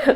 Hello,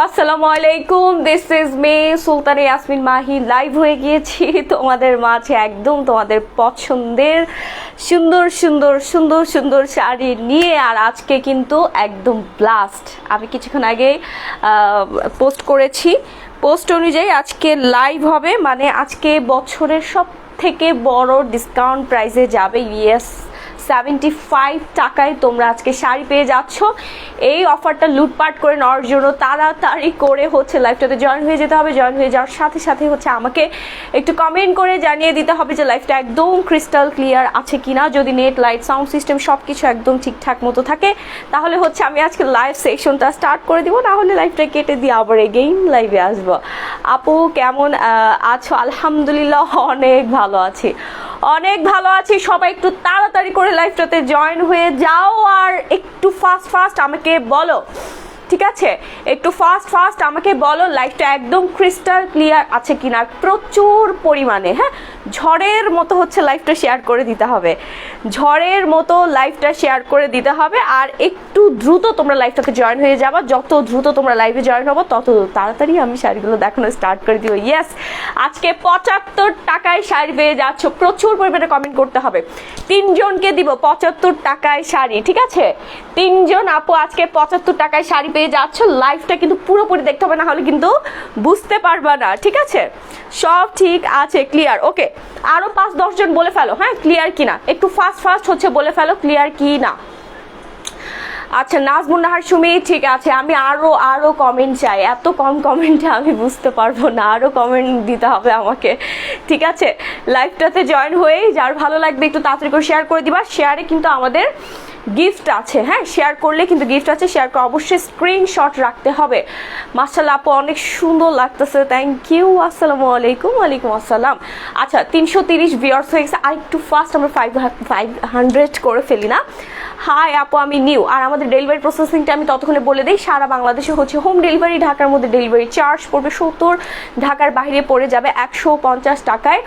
আসসালামু আলাইকুম। This is me Sultana Yasmin Mahi. Live হয়ে গিয়েছি তোমাদের মাঝে একদম তোমাদের পছন্দের সুন্দর সুন্দর সুন্দর সুন্দর শাড়ি নিয়ে। আর আজকে কিন্তু একদম ব্লাস্ট। আমি কিছুক্ষণ আগে পোস্ট করেছি, পোস্ট অনুযায়ী আজকে লাইভ হবে, মানে আজকে বছরের সব থেকে বড় ডিসকাউন্ট প্রাইসে যাবে। ইয়েস, 75 টাকায় তোমরা আজকে শাড়ি পেয়ে যাচ্ছ। এই অফারটা লুটপাট করে নেওয়ার জন্য তাড়াতাড়ি করে হচ্ছে লাইভটাতে জয়েন হয়ে যেতে হবে। জয়েন হয়ে যাওয়ার সাথে সাথে হচ্ছে আমাকে একটু কমেন্ট করে জানিয়ে দিতে হবে যে লাইভটা একদম ক্রিস্টাল ক্লিয়ার আছে কিনা। যদি নেট, লাইট, সাউন্ড সিস্টেম সব কিছু একদম ঠিকঠাক মতো থাকে তাহলে হচ্ছে আমি আজকে লাইভ সেকশনটা স্টার্ট করে দিব, না হলে লাইভটা কেটে দিয়ে আবার এগেইন লাইভে আসবো। আপু কেমন আছো? আলহামদুলিল্লাহ অনেক ভালো আছি, অনেক ভালো আছি। সবাই একটু তাড়াতাড়ি করে লাইভটাতে জয়েন হয়ে যাও আর একটু ফাস্ট ফাস্ট আমাকে বলো, ঠিক আছে? একটু ফাস্ট ফাস্ট আমাকে বলো লাইভটা একদম ক্রিস্টাল ক্লিয়ার আছে কিনা। প্রচুর পরিমাণে, হ্যাঁ, ঝড়ের মতো হচ্ছে লাইভটা শেয়ার করে দিতে হবে, ঝড়ের মতো লাইভটা শেয়ার করে দিতে হবে। আর একটু দ্রুত তোমরা লাইভটাতে জয়েন হয়ে যাবা। যত দ্রুত তোমরা লাইভে জয়েন হবো তত তাড়াতাড়ি আমি শাড়িগুলো দেখানো স্টার্ট করে দিব। ইয়েস, আজকে 75 টাকায় শাড়ি পেয়ে যাচ্ছ। প্রচুর পরিমাণে কমেন্ট করতে হবে। 3 জনকে দিব 75 টাকায় শাড়ি, ঠিক আছে? 3 জন আপু আজকে 75 টাকায় শাড়ি পেয়ে যাচ্ছ। লাইভটা কিন্তু পুরোপুরি দেখতে হবে, না হলে কিন্তু বুঝতে পারবা না, ঠিক আছে? সব ঠিক আছে, ক্লিয়ার, ওকে। আরো 5-10 জন বলে ফেলো, হ্যাঁ, ক্লিয়ার কিনা। একটু ফাস্ট ফাস্ট হচ্ছে বলে ফেলো ক্লিয়ার কি না। আচ্ছা, নাজমুন নাহার সুমি, ঠিক আছে। আমি আরো কমেন্ট চাই, এত কম কমেন্টে আমি বুঝতে পারবো না, আরো কমেন্ট দিতে হবে আমাকে, ঠিক আছে? লাইভটাতে জয়েন হয়েই যার ভালো লাগবে একটু তাড়াতাড়ি করে শেয়ার করে দিবা। শেয়ারে কিন্তু আমাদের গিফট আছে, হ্যাঁ, শেয়ার করলে কিন্তু গিফট আছে। শেয়ার করে অবশ্যই স্ক্রিনশট রাখতে হবে। মাশাআল্লাহ আপু অনেক সুন্দর লাগতেছে, থ্যাংক ইউ। আসসালামু আলাইকুম। ওয়ালাইকুম আসসালাম। আচ্ছা, 330 ভিউয়ার্স হয়ে গেছে। আর একটু ফাস্ট আমরা 500 করে ফেলি না? হাই আপু, আমি নিউ। আর আমাদের ডেলিভারি প্রসেসিংটা আমি ততক্ষণে বলে দিই। সারা বাংলাদেশে হচ্ছে হোম ডেলিভারি। ঢাকার মধ্যে ডেলিভারি চার্জ পড়বে 70, ঢাকার বাইরে পড়ে যাবে 150 টাকায়।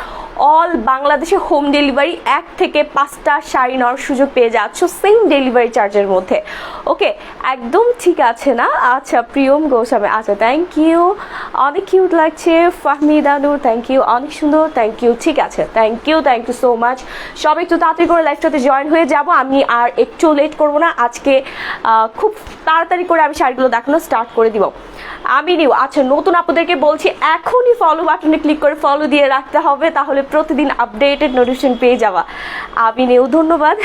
অল বাংলাদেশে হোম ডেলিভারি। 1 থেকে 5টা শাড়ি নেওয়ার সুযোগ পেয়ে যাচ্ছ সেম ডেলিভারি চার্জের মধ্যে। ওকে, একদম ঠিক আছে না? আচ্ছা, প্রিয়ম গোস্বামী, আচ্ছা, থ্যাংক ইউ, অনেক কিউট লাগছে। ফাহমিদা নূর, থ্যাংক ইউ, অনেক সুন্দর, থ্যাংক ইউ, ঠিক আছে, থ্যাংক ইউ সো মাচ। সবাই একটু তাড়াতাড়ি করে লাইভটাতে জয়েন হয়ে যাব। আমি আর একটু লেট করবো না, আজকে খুব তাড়াতাড়ি করে আমি শাড়িগুলো দেখানো স্টার্ট করে দিব। আমি নিউ। আচ্ছা, নতুন আপুদেরকে বলছি এখনই ফলো বাটনে ক্লিক করে ফলো দিয়ে রাখতে হবে, তাহলে প্রতিদিন আপডেটেড নোটিফিকেশন পেয়ে যাওয়া। আমি নিউ, ধন্যবাদ।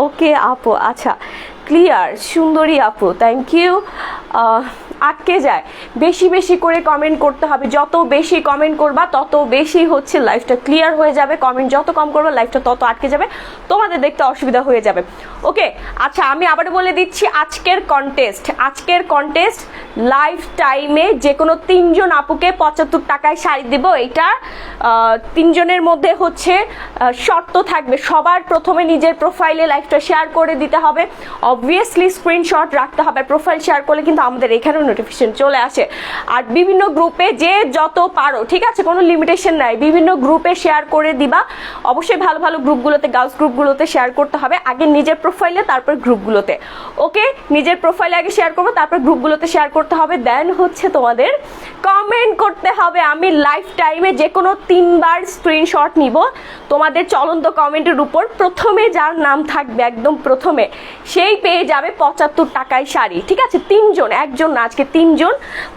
ওকে আপু, আচ্ছা, ক্লিয়ার, সুন্দরী আপু, থ্যাংক ইউ। আটকে যায়, বেশি বেশি করে কমেন্ট করতে হবে। যত বেশি কমেন্ট করবা তত বেশি হচ্ছে লাইভটা ক্লিয়ার হয়ে যাবে। কমেন্ট যত কম করবা লাইভটা তত আটকে যাবে, তোমাদের দেখতে অসুবিধা হয়ে যাবে। ওকে, আচ্ছা, আমি আবারও বলে দিচ্ছি আজকের কন্টেস্ট লাইভ টাইমে যে কোনো 3 জন আপুকে 75 টাকায় শাড়ি দিব। এইটা 3 জনের মধ্যে হচ্ছে শর্ত থাকবে, সবার প্রথমে নিজের প্রোফাইলে লাইভটা শেয়ার করে দিতে হবে। অবভিয়াসলি স্ক্রিনশট রাখতে হবে। প্রোফাইল শেয়ার করলে কিন্তু আমাদের এখানেও নোটিফিকেশন চলে আসে। আর বিভিন্ন গ্রুপে যে যত পারো, ঠিক আছে, কোনো লিমিটেশন নাই, বিভিন্ন গ্রুপে শেয়ার করে দিবা। অবশ্যই ভালো ভালো গ্রুপগুলোতে, গার্লস গ্রুপগুলোতে শেয়ার করতে হবে। আগে নিজের প্রোফাইলে, তারপর গ্রুপগুলোতে। ওকে, নিজের প্রোফাইলে আগে শেয়ার করবো, তারপর গ্রুপগুলোতে শেয়ার করতে হবে। দেন হচ্ছে তোমাদের কমেন্ট করতে হবে। আমি লাইভ টাইমে যে কোনো 3 বার স্ক্রিনশট নিব তোমাদের চলন্ত কমেন্টের উপর। প্রথমে যার নাম থাকবে একদম প্রথমে, সেই পেয়ে যাবে 75 টাকায় শাড়ি, ঠিক আছে? 3 জন, একজন না, আজকে 3 জন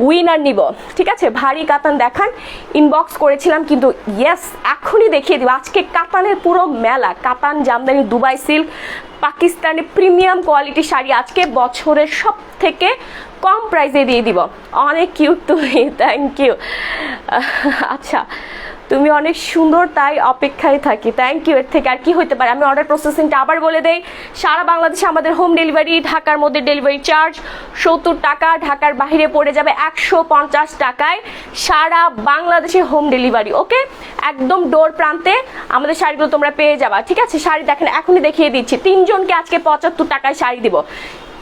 উইনার নিব, ঠিক আছে? ভারী কাতান দেখান, ইনবক্স করেছিলাম কিন্তু ইয়েস এখনই দেখিয়ে দিব। আজকে কাতানের পুরো মেলা, কাতান, Jamdani, Dubai silk, Pakistani premium quality sari আজকে বছরের সব থেকে কম প্রাইসে দিয়ে দিব। অনেক কিউট তুমি, থ্যাংক ইউ। আচ্ছা, তুমি অনেক সুন্দর, তাই অপেক্ষায় থাকি, থ্যাংক ইউ। এর থেকে আর কি হইতে পারে? আমি অর্ডার প্রসেসিংটা আবার বলে দেই। সারা বাংলাদেশে আমাদের হোম ডেলিভারি, ঢাকার মধ্যে ডেলিভারি চার্জ 70 টাকা, ঢাকার বাইরে পড়ে যাবে 150 টাকায়, সারা বাংলাদেশে হোম ডেলিভারি। ওকে, একদম ডোর প্রান্তে আমাদের শাড়িগুলো তোমরা পেয়ে যাবা, ঠিক আছে? শাড়ি দেখেন, এখনই দেখিয়ে দিচ্ছি। 3 জনকে আজকে 75 টাকায় শাড়ি দিব।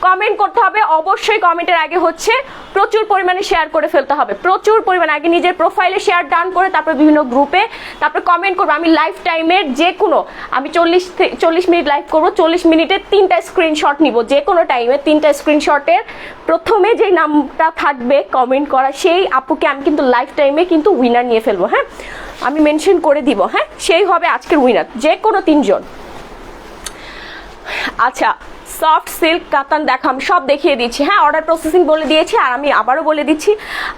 কমেন্ট করতে হবে অবশ্যই, কমেন্টের আগে হচ্ছে প্রচুর পরিমাণে শেয়ার করে ফেলতে হবে, প্রচুর পরিমাণে। আগে নিজের প্রোফাইলে শেয়ার ডান করে তারপর বিভিন্ন গ্রুপে, তারপর কমেন্ট করবো। আমি লাইফ টাইমের যে কোনো, আমি 40 মিনিট লাইভ করবো, 40 মিনিটে 3টা স্ক্রিনশট নিব, যে কোনো টাইমে 3টা স্ক্রিনশটের প্রথমে যে নামটা থাকবে কমেন্ট করা, সেই আপুকে আমি কিন্তু লাইফ টাইমে কিন্তু উইনার নিয়ে ফেলবো। হ্যাঁ, আমি মেনশন করে দিব, হ্যাঁ, সেই হবে আজকের উইনার, যে কোনো 3 জন। আচ্ছা, সফট সিল্ক কাতান দেখো, আমি সব দেখিয়ে দিচ্ছি। হ্যাঁ, অর্ডার প্রসেসিং বলে দিয়েছি, আর আমি আবারও বলে দিচ্ছি,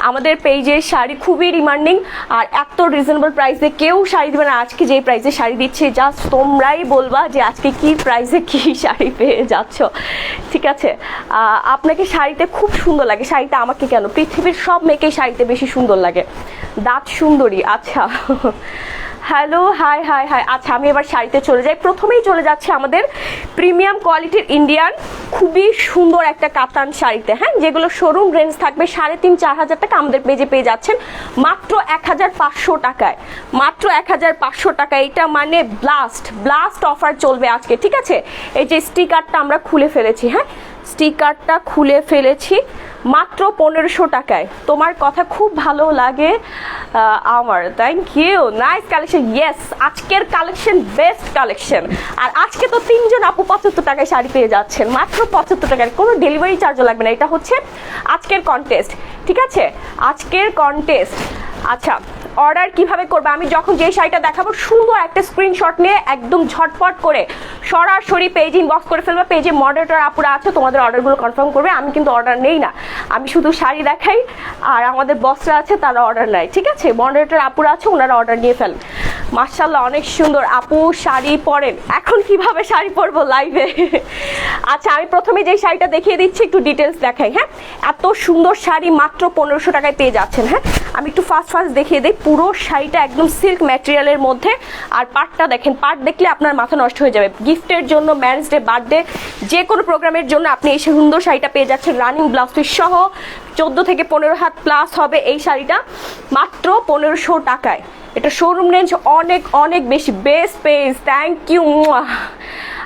আমাদের পেজের শাড়ি খুবই ডিমান্ডিং, আর এত রিজনেবল প্রাইসে কেউ শাড়ি দেবে না। আজকে যেই প্রাইসে শাড়ি দিচ্ছি, জাস্ট তোমরাই বলবা যে আজকে কি প্রাইসে কি শাড়ি পেয়ে যাচ্ছ, ঠিক আছে? আপনাকে শাড়িতে খুব সুন্দর লাগে, শাড়িতে আমাকে কেন, পৃথিবীর সব মেয়েকেই শাড়িতে বেশি সুন্দর লাগে, দাঁত সুন্দরী। আচ্ছা, হ্যালো, হাই হাই হাই। আচ্ছা, আমি এবার শাড়িতে চলে যাই। প্রথমেই চলে যাচ্ছে আমাদের প্রিমিয়াম কোয়ালিটির ইন্ডিয়ান খুবই সুন্দর একটা কাতান শাড়িতে, হ্যাঁ, যেগুলো শোরুম রেঞ্জ থাকবে 3,500-4 হাজার টাকা, আমাদের পেজে পেয়ে যাচ্ছেন মাত্র 1,500 টাকায়, মাত্র 1,500 টাকা। এটা মানে ব্লাস্ট অফার চলবে আজকে, ঠিক আছে? এই যে স্টিকারটা আমরা খুলে ফেলেছি, হ্যাঁ, স্টিকারটা খুলে ফেলেছি মাত্র 1500 টাকায়। তোমার কথা খুব ভালো লাগে আমার, thank you, nice collection. Yes, আজকের কালেকশন বেস্ট কালেকশন। আর আজকে তো 3 জন আপু 75 টাকায় শাড়ি পেয়ে যাচ্ছেন, মাত্র 75 টাকায়, কোনো ডেলিভারি চার্জও লাগবে না। এটা হচ্ছে আজকের কন্টেস্ট, ঠিক আছে? আজকের কন্টেস্ট। আচ্ছা, অর্ডার কিভাবে করবে? আমি যখন যে শাড়িটা দেখাবো সুন্দর একটা স্ক্রিনশট নিয়ে একদম ঝটপট করে সরাসরি পেজ ইনবক্স করে ফেলবে। পেজে মডারেটর আপুরা আছে, তোমাদের অর্ডারগুলো কনফার্ম করবে। আমি কিন্তু অর্ডার নেই না, আমি শুধু শাড়ি দেখাই, আর আমাদের বসরা আছে তারা অর্ডার নেয়, ঠিক আছে? মডারেটর আপুরা আছে, ওনারা অর্ডার নিয়ে ফেলেন। মাশাআল্লাহ, অনেক সুন্দর আপু শাড়ি পরেন। এখন কিভাবে শাড়ি পরবো লাইভে? আচ্ছা, আমি প্রথমে যে শাড়িটা দেখিয়ে দিচ্ছি একটু ডিটেলস দেখাই। হ্যাঁ, এত সুন্দর শাড়ি মাত্র 1500 টাকায় পেয়ে যাচ্ছেন। হ্যাঁ, আমি একটু ফার্স্ট দেখিয়ে দিই। পুরো শাড়িটা একদম সিল্ক ম্যাটেরিয়ালের মধ্যে, আর পাটটা দেখেন, পাট দেখলে আপনার মাথা নষ্ট হয়ে যাবে। গিফটের জন্য, ম্যারেজ ডে, বার্থডে, যে কোনো প্রোগ্রামের জন্য আপনি এই সুন্দর শাড়িটা পেয়ে যাচ্ছেন রানিং ব্লাউজ পিস সহ। 14 থেকে 15 হাত প্লাস হবে এই শাড়িটা, মাত্র 1500 টাকায়। এটা শোরুম রেঞ্জ অনেক অনেক বেশি, বেস্ট পেজ, থ্যাংক ইউ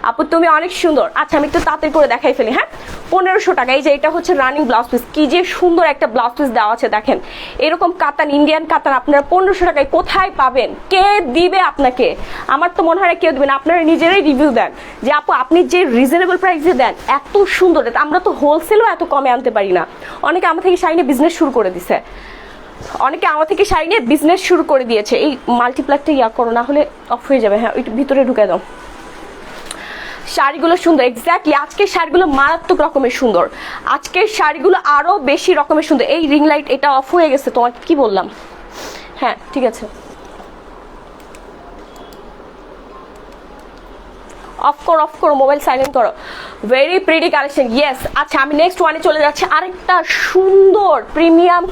আপু, তুমি অনেক সুন্দর। আচ্ছা, আমি একটু তাড়াতাড়ি করে দেখাই ফেলি। হ্যাঁ, 1500 টাকা। এই যে এটা হচ্ছে রানিং ব্লাউজ পিস, কি যে সুন্দর একটা ব্লাউজ পিস দেওয়া আছে দেখেন। এরকম কাতান, ইন্ডিয়ান কাতান আপনারা 1500 টাকায় কোথায় পাবেন? কে দিবে আপনাকে? আমার তো মনে হয় কেউ দিবেন। আপনারা নিজেরাই রিভিউ দেন যে আপু আপনি যে রিজনেবল প্রাইসে দেন, এত সুন্দর। আমরা তো হোলসেলও এত কমে আনতে পারি না। অনেকে আমার থেকে শাড়ি নিয়ে বিজনেস শুরু করে দিছে, অনেকে আমার থেকে শাড়ি নিয়ে বিজনেস শুরু করে দিয়েছে। এই মাল্টিপ্লাকটা ইয়া করো, না হলে অফ হয়ে যাবে। হ্যাঁ, ওইটা ভিতরে ঢুকে দাও। শাড়িগুলো সুন্দর, এক্স্যাক্টলি আজকের শাড়িগুলো মারাত্মক রকমের সুন্দর, আজকের শাড়িগুলো আরো বেশি রকমের সুন্দর। এই রিং লাইট এটা অফ হয়ে গেছে, তোমাকে কি বললাম? হ্যাঁ, ঠিক আছে, অফ করো, মোবাইল সাইলেন্ট করো। Very pretty collection, yes. আচ্ছা, আমি নেক্সট ওয়ানে চলে যাচ্ছি। আরেকটা সুন্দর প্রিমিয়াম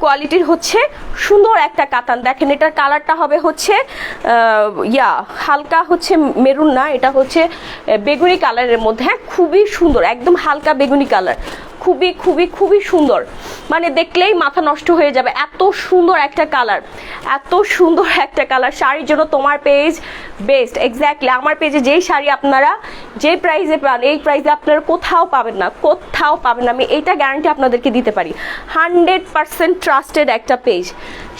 কোয়ালিটির হচ্ছে সুন্দর একটা কাতান দেখেন। এটার কালারটা হবে হচ্ছে হালকা হচ্ছে মেরুন না, এটা হচ্ছে বেগুনি কালারের মধ্যে। হ্যাঁ, খুবই সুন্দর, একদম হালকা বেগুনি কালার, খুবই খুবই খুবই সুন্দর, মানে দেখলেই মাথা নষ্ট হয়ে যাবে। এত সুন্দর একটা কালার, এত সুন্দর একটা কালার। শাড়ির জন্য তোমার পেজ বেস্ট, এক্স্যাক্টলি। আমার পেজে যেই শাড়ি আপনারা যে প্রাইসে পান, এই প্রাইসে আপনারা কোথাও পাবেন না, কোথাও পাবেন না। আমি এইটা গ্যারান্টি আপনাদেরকে দিতে পারি। 100% ট্রাস্টেড একটা পেজ,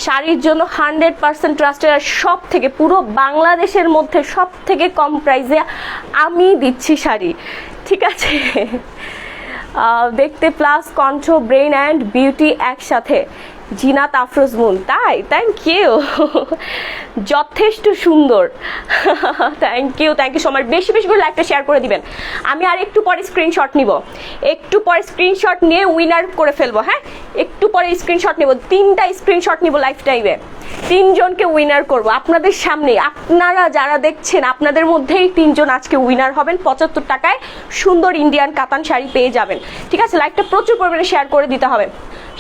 শাড়ির জন্য 100% ট্রাস্টেড। আর সব থেকে, পুরো বাংলাদেশের মধ্যে সব থেকে কম প্রাইসে আমি দিচ্ছি শাড়ি, ঠিক আছে? দেখতে প্লাস কণ্ঠ, ব্রেন অ্যান্ড বিউটি একসাথে, জিনাত আফরোজ মুন, তাই? থ্যাংক ইউ, যথেষ্ট সুন্দর। Thank you so much. বেশি বেশি করে লাইকটা শেয়ার করে দিবেন। আমি আর একটু পরে স্ক্রিনশট নিব, একটু পরে স্ক্রিনশট নিয়ে উইনার করে ফেলবো। হ্যাঁ, একটু পরে স্ক্রিনশট নিব, 3টা স্ক্রিনশট নিব লাইফ টাইমে, 3 জনকে উইনার করব আপনাদের সামনে। আপনারা যারা দেখছেন আপনাদের মধ্যেই 3 জন আজকে উইনার হবেন, 75 টাকায় সুন্দর ইন্ডিয়ান কাতান শাড়ি পেয়ে যাবেন। ঠিক আছে, লাইকটা প্রচুর পরিমাণে শেয়ার করে দিতে হবে,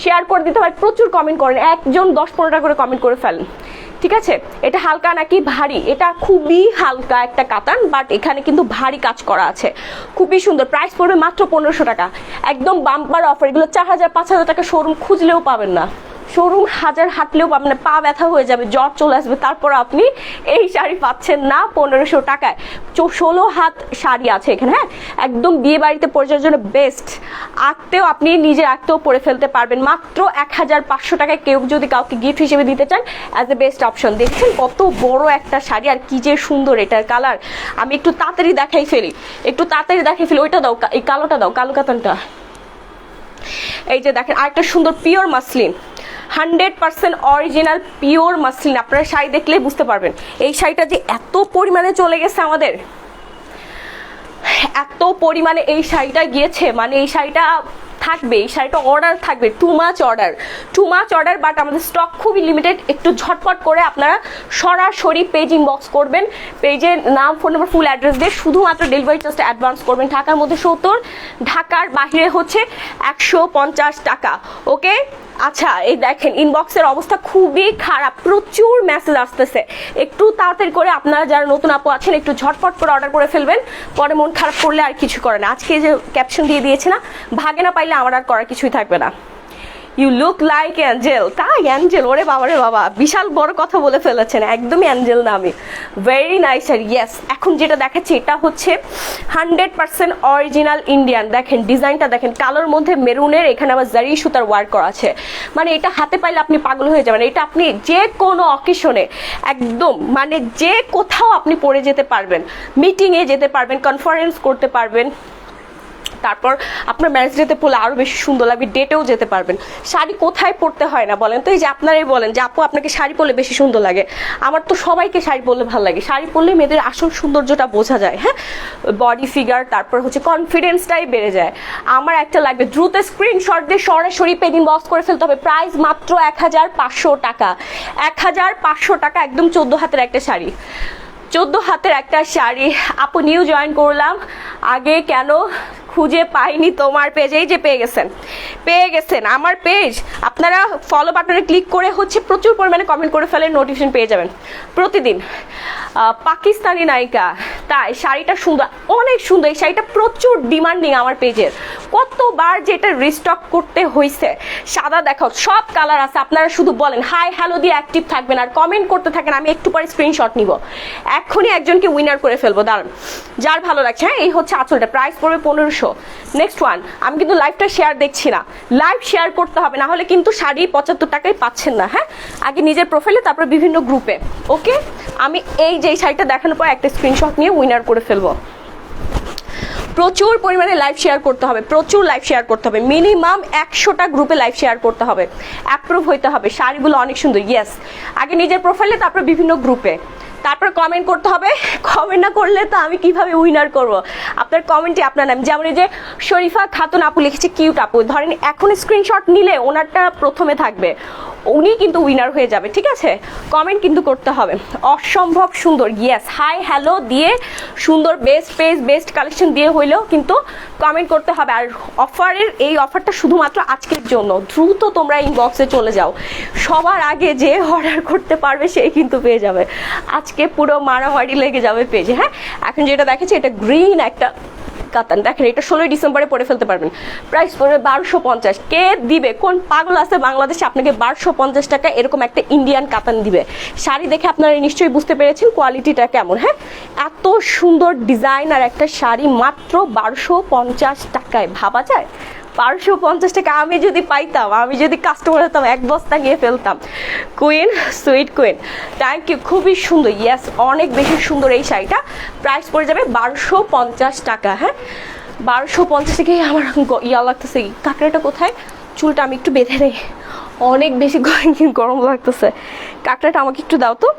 শেয়ার করে দিতে হবে, প্রচুর কমেন্ট করেন, একজন 10-15টা করে কমেন্ট করে ফেলেন। ঠিক আছে, এটা হালকা নাকি ভারী? এটা খুবই হালকা একটা কাতান, বাট এখানে কিন্তু ভারী কাজ করা আছে, খুবই সুন্দর। প্রাইস পড়বে মাত্র 1500 টাকা, একদম বাম্পার অফার। এগুলো 4000-5000 টাকা শোরুম খুঁজলেও পাবেন না, শোরুম হাজার হাঁটলেও পাবেন না, পা ব্যথা হয়ে যাবে, জ্বর চলে আসবে, তারপর আপনি এই শাড়ি পাচ্ছেন না 1500 টাকায়। 16 হাত শাড়ি আছে এখানে। হ্যাঁ, একদম বিয়ে বাড়িতে পরিচয়ের জন্য বেস্ট, আঁকতেও আপনি নিজে আঁকতেও পরে ফেলতে পারবেন মাত্র 1500 টাকায়। কেউ যদি কাউকে গিফট হিসেবে দিতে চান, অ্যাজ এ বেস্ট অপশন। দেখছেন কত বড় একটা শাড়ি, আর কি যে সুন্দর এটার কালার। আমি একটু তাড়াতাড়ি দেখাই ফেলি, ওইটা দাও, এই কালোটা দাও, কালো কাতানটা। এই যে দেখেন আরেকটা সুন্দর pure muslin, 100% original pure muslin. আপনারা শাড়ি দেখলেই বুঝতে পারবেন এই শাড়িটা যে এত পরিমাণে চলে গেছে আমাদের, এত পরিমাণে এই শাড়িটা গিয়েছে, মানে এই শাড়িটা থাকবে, এই শাড়িটা অর্ডার থাকবে, টু মাচ অর্ডার, বাট আমাদের স্টক খুবই লিমিটেড। একটু ঝটপট করে আপনারা সরাসরি পেজ ইনবক্স করবেন, পেজের নাম, ফোন নাম্বার, ফুল অ্যাড্রেস দিয়ে শুধুমাত্র ডেলিভারি চার্জটা অ্যাডভান্স করবেন। ঢাকার মধ্যে 70, ঢাকার বাহিরে হচ্ছে 150 টাকা। ওকে, আচ্ছা এই দেখেন ইনবক্সের অবস্থা খুবই খারাপ, প্রচুর মেসেজ আসতেছে। একটু তাড়াতাড়ি করে আপনারা যারা নতুন আপু আছেন একটু ঝটপট করে অর্ডার করে ফেলবেন, পরে মন খারাপ করলে আর কিছু করে না। আজকে যে ক্যাপশন দিয়ে দিয়েছে না, ভাগে না পাইলে আমার আর করার কিছুই থাকবে না। ইউ লুক লাইক অ্যাঞ্জেল, তাই? অ্যাঞ্জেল, ওরে বাবা রে বাবা, বিশাল বড় কথা বলে ফেলেছেন, একদমই অ্যাঞ্জেল না আমি। Very nice. আর ইয়েস, এখন যেটা দেখাচ্ছি এটা হচ্ছে 100% অরিজিনাল ইন্ডিয়ান। দেখেন ডিজাইনটা দেখেন, কালোর মধ্যে মেরুনের, এখানে আবার জারি সুতার ওয়ার্ক করা আছে। মানে এটা হাতে পাইলে আপনি পাগল হয়ে যাবেন। এটা আপনি যে কোনো অকেশনে একদম, মানে যে কোথাও আপনি পরে যেতে পারবেন, মিটিংয়ে যেতে পারবেন, কনফারেন্স করতে পারবেন, তারপর আপনার ম্যারেজ ডেতে পরলে আরও বেশি সুন্দর লাগবে, ডেটেও যেতে পারবেন। শাড়ি কোথায় পরতে হয় না বলেন তো? এই যে আপনারাই বলেন যে আপু আপনাকে শাড়ি পরলে বেশি সুন্দর লাগে। আমার তো সবাইকে শাড়ি পরলে ভালো লাগে, শাড়ি পরলে মেয়েদের আসল সৌন্দর্যটা বোঝা যায়। হ্যাঁ, বডি ফিগার, তারপর হচ্ছে কনফিডেন্সটাই বেড়ে যায়। আমার একটা লাগবে, দ্রুত স্ক্রিনশট দিয়ে সরাসরি পেজ ইনবক্স করে ফেলতে হবে। প্রাইস মাত্র 1500 টাকা, 1500 টাকা, একদম 14 হাতের একটা শাড়ি, 14 হাতের একটা শাড়ি। আপু নিউ জয়েন করলাম, আগে কেন খুঁজে পাইনি তোমার পেজ? এই যে পেয়ে গেছেন আমার পেজ। আপনারা ফলো বাটনে ক্লিক করে হচ্ছে প্রচুর পরিমাণে কমেন্ট করে ফেলে, নোটিফিকেশন পেয়ে যাবেন প্রতিদিন। পাকিস্তানি নায়িকা, তাই? শাড়িটা সুন্দর, অনেক সুন্দর। এই শাড়িটা প্রচুর ডিমান্ডিং আমার পেজের, কতবার যে এটা রিস্টক করতে হয়েছে। সাদা দেখাও, সব কালার আছে। আপনারা শুধু বলেন হাই হ্যালো দিয়ে অ্যাক্টিভ থাকবেন আর কমেন্ট করতে থাকেন, আমি একটু পরে স্ক্রিনশট নিব, এখনই একজনকে উইনার করে ফেলবো। দাঁড়ান, যার ভালো লাগছে। হ্যাঁ, এই হচ্ছে আঁচলটা, প্রাইস পড়বে 1500। নেক্সট ওয়ান, আমি কিন্তু লাইভটা শেয়ার দেখছি না, লাইভ শেয়ার করতে হবে, না হলে কিন্তু শাড়ি 75 টাকায় পাচ্ছেন না। হ্যাঁ, আগে নিজের প্রোফাইলে, তারপর বিভিন্ন গ্রুপে। ওকে, আমি এই যে শাড়িটা দেখানোর পর একটা স্ক্রিনশট নিয়ে উইনার করে ফেলবো। প্রচুর পরিমাণে লাইভ শেয়ার করতে হবে, প্রচুর লাইভ শেয়ার করতে হবে, মিনিমাম 100টা গ্রুপে লাইভ শেয়ার করতে হবে, অ্যাপ্রুভ হইতে হবে। শাড়িগুলো অনেক সুন্দর। ইয়েস, আগে নিজের প্রোফাইলে, তারপর বিভিন্ন গ্রুপে, তারপর কমেন্ট করতে হবে। কমেন্ট না করলে তো আমি কিভাবে উইনার করব? আপনার কমেন্টে আপনার নাম, যেমন এই যে শরীফা খাতুন আপু লিখেছে কিউট আপু, ধরেন এখন স্ক্রিনশট নিলে ওনারটা প্রথমে থাকবে, উনি কিন্তু উইনার হয়ে যাবে। ঠিক আছে, কমেন্ট কিন্তু করতে হবে। অসম্ভব সুন্দর। ইয়েস, হাই হ্যালো দিয়ে সুন্দর, বেস্ট পেজ, বেস্ট কালেকশন দিয়ে হইলেও কিন্তু কমেন্ট করতে হবে। আর অফারের এই অফারটা শুধুমাত্র আজকের জন্য, দ্রুত তোমরা ইনবক্সে চলে যাও, সবার আগে যে অর্ডার করতে পারবে সেই কিন্তু পেয়ে যাবে। আজকে পুরো মারামারি লেগে যাবে পেজে। হ্যাঁ, এখন যেটা দেখেছি এটা গ্রিন একটা কাতান, দেখেন এটা 16 ডিসেম্বরে পরে ফেলতে পারবেন। প্রাইস পড়বে 1250। কে দিবে? কোন পাগল আছে বাংলাদেশে আপনাকে 1250 টাকা এরকম একটা ইন্ডিয়ান কাতান দিবে? শাড়ি দেখে আপনারা নিশ্চয়ই বুঝতে পেরেছেন কোয়ালিটিটা কেমন। হ্যাঁ, এত সুন্দর ডিজাইন আর একটা শাড়ি মাত্র 1250 টাকায়, ভাবা যায়? 1250 টাকা আমি যদি পাইতাম, আমি যদি কাস্টমার হতাম, এক বস্তা নিয়ে ফেলতাম। Queen, sweet queen, thank you, খুবই সুন্দর। ইয়েস, অনেক বেশি সুন্দর এই শাড়িটা। প্রাইস পড়ে যাবে 1250 টাকা। হ্যাঁ, 1250 টাকায় আমার ইয়া লাগতেছে। কাঁকড়াটা কোথায়? চুলটা আমি একটু বেঁধে নেই। অনেক বেশি গরম লাগতেছে। কাঁকড়াটা আমাকে একটু দাও তো,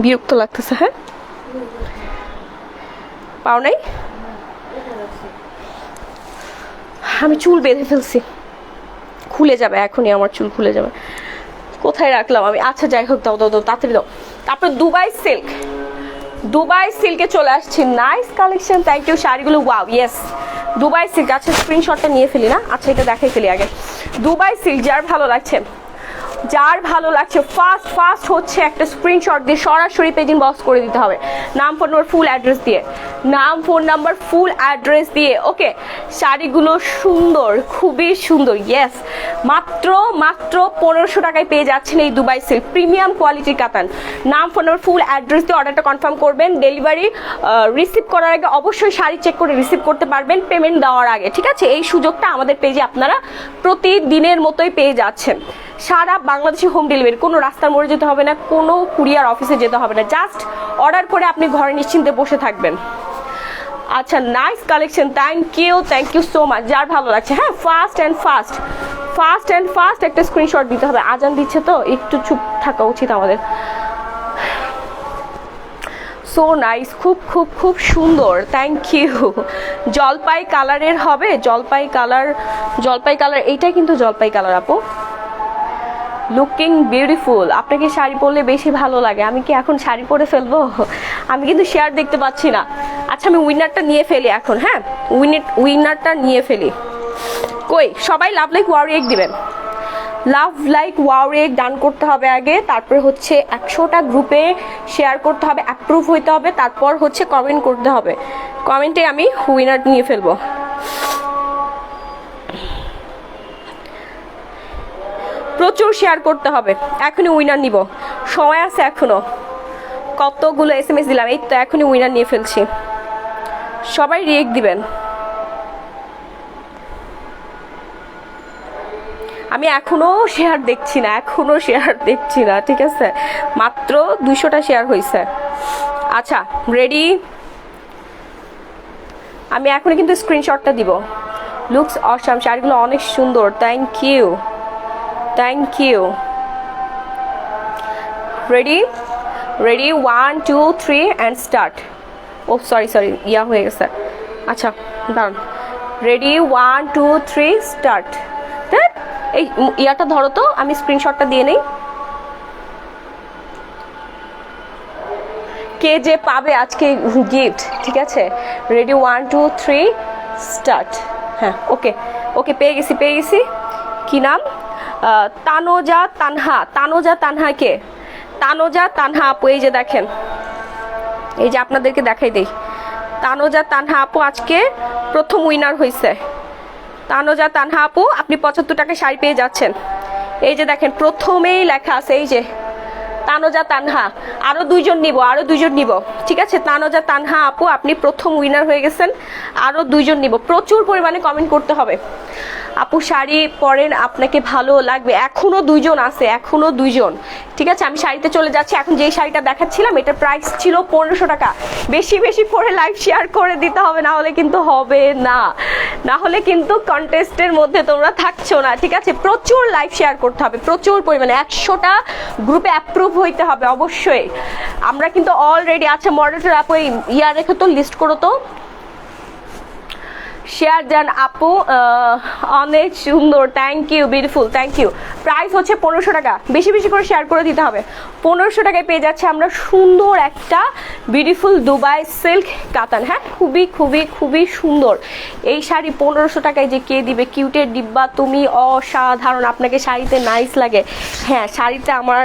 বিরক্ত লাগতেছে। হ্যাঁ, পাও নাই? আমি চুল বেঁধে ফেলছি, খুলে যাবে এখনই, আমার চুল খুলে যাবে। কোথায় রাখলাম আমি? আচ্ছা যাই হোক, দাও দাও দাও, তাড়াতাড়ি দাও। তারপর দুবাই সিল্ক, দুবাই সিল্কে চলে আসছি। Nice collection, thank you. শাড়িগুলো ওয়াও, ইয়েস দুবাই সিল্ক। আচ্ছা স্ক্রিনশটটা নিয়ে ফেলি না, আচ্ছা এটা দেখাই ফেলি আগে। দুবাই সিল্ক যার ভালো লাগছে, যার ভালো লাগছে ফার্স্ট ফার্স্ট হচ্ছে একটা স্ক্রিনশট দিয়ে সরাসরি পেজ ইনবক্স করে দিতে হবে, নাম ফোন নাম্বার ফুল অ্যাড্রেস দিয়ে, নাম ফোন নাম্বার ফুল অ্যাড্রেস দিয়ে। ওকে, শাড়িগুলো সুন্দর, খুবই সুন্দর। ইয়েস, মাত্র মাত্র 1500 টাকায় পেয়ে যাচ্ছেন এই দুবাই সিল্ক প্রিমিয়াম কোয়ালিটির কাতান। নাম ফোন নাম্বার ফুল অ্যাড্রেস দিয়ে অর্ডারটা কনফার্ম করবেন। ডেলিভারি রিসিভ করার আগে অবশ্যই শাড়ি চেক করে রিসিভ করতে পারবেন পেমেন্ট দেওয়ার আগে, ঠিক আছে? এই সুযোগটা আমাদের পেজে আপনারা প্রতিদিনের মতোই পেয়ে যাচ্ছেন। সারা বাংলাদেশে হোম ডেলিভারি, কোনো রাস্তার মোড়ে যেতে হবে না, কোনো কুরিয়ার অফিসে যেতে হবে না, জাস্ট অর্ডার করে আপনি ঘরে নিশ্চিন্তে বসে থাকবেন। আচ্ছা nice collection, thank you so much. যার ভালো লাগছে, হ্যাঁ ফাস্ট অ্যান্ড ফাস্ট একটা স্ক্রিনশট দিতে হবে। আজান দিচ্ছে তো একটু চুপ থাকা উচিত আমাদের। সো নাইস, খুব খুব খুব সুন্দর, থ্যাংক ইউ। জলপাই কালারের হবে, জলপাই কালার, এইটাই কিন্তু জলপাই কালার আপু। Looking beautiful. আপনাকে শাড়ি পরলে বেশি ভালো লাগে, আমি কি এখন শাড়ি পরে ফেলবো? আমি কিন্তু শেয়ার দেখতে পাচ্ছি না। আচ্ছা আমি উইনারটা নিয়ে ফেলি এখন। হ্যাঁ, উইনারটা নিয়ে ফেলি। কই সবাই লাভ লাইক ওয়াও রিয়েক্ট দিবেন, লাভ লাইক ওয়াও রিয়েক্ট ডান করতে হবে আগে, তারপরে হচ্ছে 100টা গ্রুপে শেয়ার করতে হবে, অ্যাপ্রুভ হইতে হবে, তারপর হচ্ছে কমেন্ট করতে হবে। কমেন্টে আমি উইনার নিয়ে ফেলবো। প্রচুর শেয়ার করতে হবে, এখনই উইনার নিব, সময় আছে এখনো। কতগুলো SMS দিলাম, এই তো এখনই উইনার নিয়ে ফেলছি। সবাই রিয়েক্ট দিবেন। আমি এখনো শেয়ার দেখছি না, ঠিক আছে? মাত্র 200টা শেয়ার হয়েছে। আচ্ছা রেডি, আমি এখনই কিন্তু স্ক্রিনশটটা দিব। লুকস অসাম, শাড়িগুলো অনেক সুন্দর, thank you. Ready 1 2 3 and start. Oh sorry ইয়া হয়ে গেছে। আচ্ছা দাঁড়ান, রেডি 1 2 3 স্টার্ট। এই ইয়াটা ধরো তো, আমি স্ক্রিনশটটা দিয়ে নেই। কে যে পাবে আজকে গিফট, ঠিক আছে? Ready 1 2 3 start. হ্যাঁ ওকে পেয়ে গেছি। কি নাম? তানোজা তানহা কে? তানোজা তানহা আপু, এই যে দেখেন, এই যে আপনাদেরকে দেখাই দেই, তানোজা তানহা আপু আজকে প্রথম উইনার হয়েছে। তানোজা তানহা আপু, আপনি 75 টাকায় শাড়ি পেয়ে যাচ্ছেন। এই যে দেখেন প্রথমেই লেখা আছে, এই যে তানোজা তানহা। আরো দুইজন নিব, ঠিক আছে? তানোজা তানহা আপু আপনি প্রথম উইনার হয়ে গেছেন, আরো দুইজন নিব। প্রচুর পরিমাণে কমেন্ট করতে হবে। আপু শাড়ি পরেন, আপনাকে ভালো লাগবে। এখনো দুইজন আছে, ঠিক আছে? আমি শাড়িতে চলে যাচ্ছি। এখন যেই শাড়িটা দেখাচ্ছিলাম এটার প্রাইস ছিল 1500 টাকা। বেশি পরে লাইভ শেয়ার করে দিতে হবে, না হলে কিন্তু হবে না, কন্টেস্টের মধ্যে তোমরা থাকছো না, ঠিক আছে? প্রচুর লাইভ শেয়ার করতে হবে, প্রচুর পরিমাণে। 100টা গ্রুপে অ্যাপ্রুভ হইতে হবে অবশ্যই। আমরা কিন্তু অলরেডি, আচ্ছা মডারেটর আপু ইয়া রেখে তো, লিস্ট করো তো। শেয়ার দেন আপু, অনেক সুন্দর, thank you, beautiful, thank you. Price হচ্ছে 1500 টাকা, বেশি করে শেয়ার করে দিতে হবে। 1500 টাকায় পেয়ে যাচ্ছে আমরা সুন্দর একটা বিউটিফুল দুবাই সিল্ক কাতান। হ্যাঁ, খুবই সুন্দর এই শাড়ি। 1500 টাকায় যে কে দিবে? কিউটের ডিব্বা, তুমি অসাধারণ। আপনাকে শাড়িতে নাইস লাগে? হ্যাঁ, শাড়িটা আমার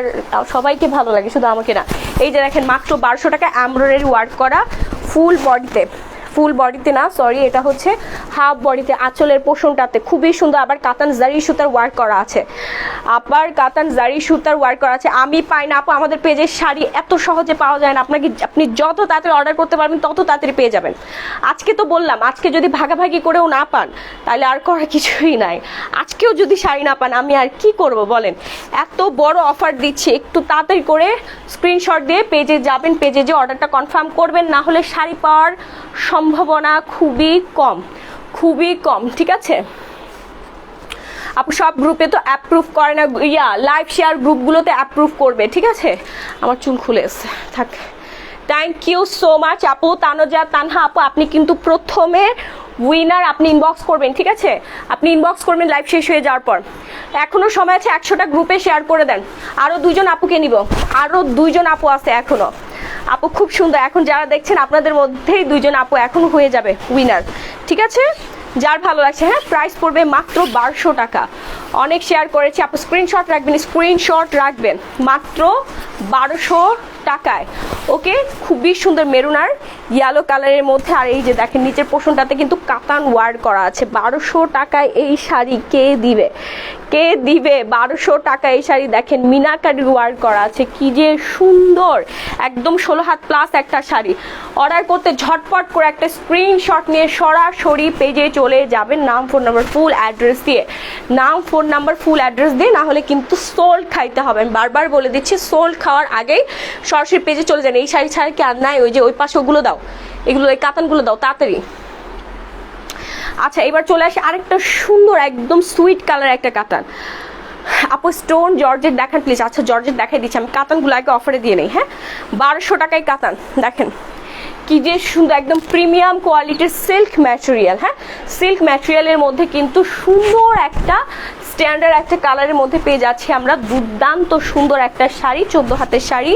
সবাইকে ভালো লাগে, শুধু আমাকে না। এই যে দেখেন মাত্র 1200 টাকা, এমব্রয়ডারি ওয়ার্ক করা, ফুল বডিতে না, সরি, এটা হচ্ছে হাফ বডিতে, আঁচলের পোষণটাতে খুবই সুন্দর। আবার কাতান জারি সুতার ওয়ার্ক করা আছে, আমি পাই না আপু, আমাদের পেজের শাড়ি এত সহজে পাওয়া যায় না। আপনি যত তাড়াতাড়ি অর্ডার করতে পারবেন তত তাড়াতাড়ি পেয়ে যাবেন। আজকে তো বললাম, আজকে যদি ভাগাভাগি করেও না পান তাহলে আর করার কিছুই নাই। আজকেও যদি শাড়ি না পান আমি আর কি করব বলেন? এত বড় অফার দিচ্ছি, একটু তাড়াতাড়ি করে স্ক্রিনশট দিয়ে পেজে যাবেন, পেজে যে অর্ডারটা কনফার্ম করবেন, না হলে শাড়ি পাওয়ার সম্ভাবনা খুবই কম, ঠিক আছে? আপু সব গ্রুপে তো অ্যাপ্রুভ করে না, লাইভ শেয়ার গ্রুপগুলোতে অ্যাপ্রুভ করবে, ঠিক আছে? আমার চুল খুলে এসছে, থাক। থ্যাংক ইউ সো মাচ আপু। তানজা তানহা আপু, আপনি কিন্তু প্রথমে উইনার আপনি ইনবক্স করবেন, ঠিক আছে? আপনি ইনবক্স করবেন লাইভ শেষ হয়ে যাওয়ার পর। এখনো সময় আছে, 100টা গ্রুপে শেয়ার করে দেন। আরও 2জন আপুকে নিব, আরও 2জন আপু আছে এখনো। আপু খুব সুন্দর, এখন যারা দেখছেন আপনাদের মধ্যেই 2জন আপু এখন হয়ে যাবে উইনার, ঠিক আছে? যার ভালো লাগছে, হ্যাঁ, প্রাইস পড়বে মাত্র 1200 টাকা। অনেক শেয়ার করেছি আপু, স্ক্রিনশট রাখবেন, স্ক্রিনশট রাখবেন, মাত্র 1200 টাকায়। ওকে, খুবই সুন্দর মেরুন আর ইয়েলো কালারের মধ্যে। আর এই যে দেখেন নিচের পোর্শনটাতে কিন্তু কাতান ওয়ার্ক করা আছে। 1200 টাকায় এই শাড়ি কে দিবে, কে দিবে? 1200 টাকা এই শাড়ি দেখেন মিনাকারি ওয়ার্ক করা আছে, কি যে সুন্দর, একদম 16 হাত প্লাস একটা শাড়ি। অর্ডার করতে ঝটপট করে একটা স্ক্রিনশট নিয়ে সরাসরি পেজে চলে যাবেন, নাম ফোন নাম্বার ফুল অ্যাড্রেস দিয়ে, নাম ফোন নাম্বার ফুল অ্যাড্রেস দিয়ে, না হলে কিন্তু সোল্ড খাইতে হবে। আমি বারবার বলে দিচ্ছি, সোল্ড খাওয়ার আগেই সরাসরি পেজে চলে যান। এই শাড়ি ছাড়া কি আর নাই? ওই যে ওই পাশে ওগুলো দাও, এগুলো এই কাতানগুলো দাও তাড়াতাড়ি। আচ্ছা, এবার চলে আসে আরেকটা সুন্দর একদম সুইট কালার একটা কাতান। আপু স্টোন জর্জেট দেখান প্লিজ। আচ্ছা জর্জেট দেখাই দিচ্ছি, আমি কাতানগুলো আগে অফারে দিয়ে নেই। হ্যাঁ, 1200 টাকায় কাতান দেখেন, কি যে সুন্দর, একদম প্রিমিয়াম কোয়ালিটির সিল্ক ম্যাটেরিয়াল। হ্যাঁ, সিল্ক ম্যাটেরিয়ালের মধ্যে কিন্তু সুন্দর একটা স্ট্যান্ডার্ড একটা কালারের মধ্যে পেয়ে যাচ্ছি আমরা। দুর্দান্ত সুন্দর একটা শাড়ি, 14 হাতের শাড়ি,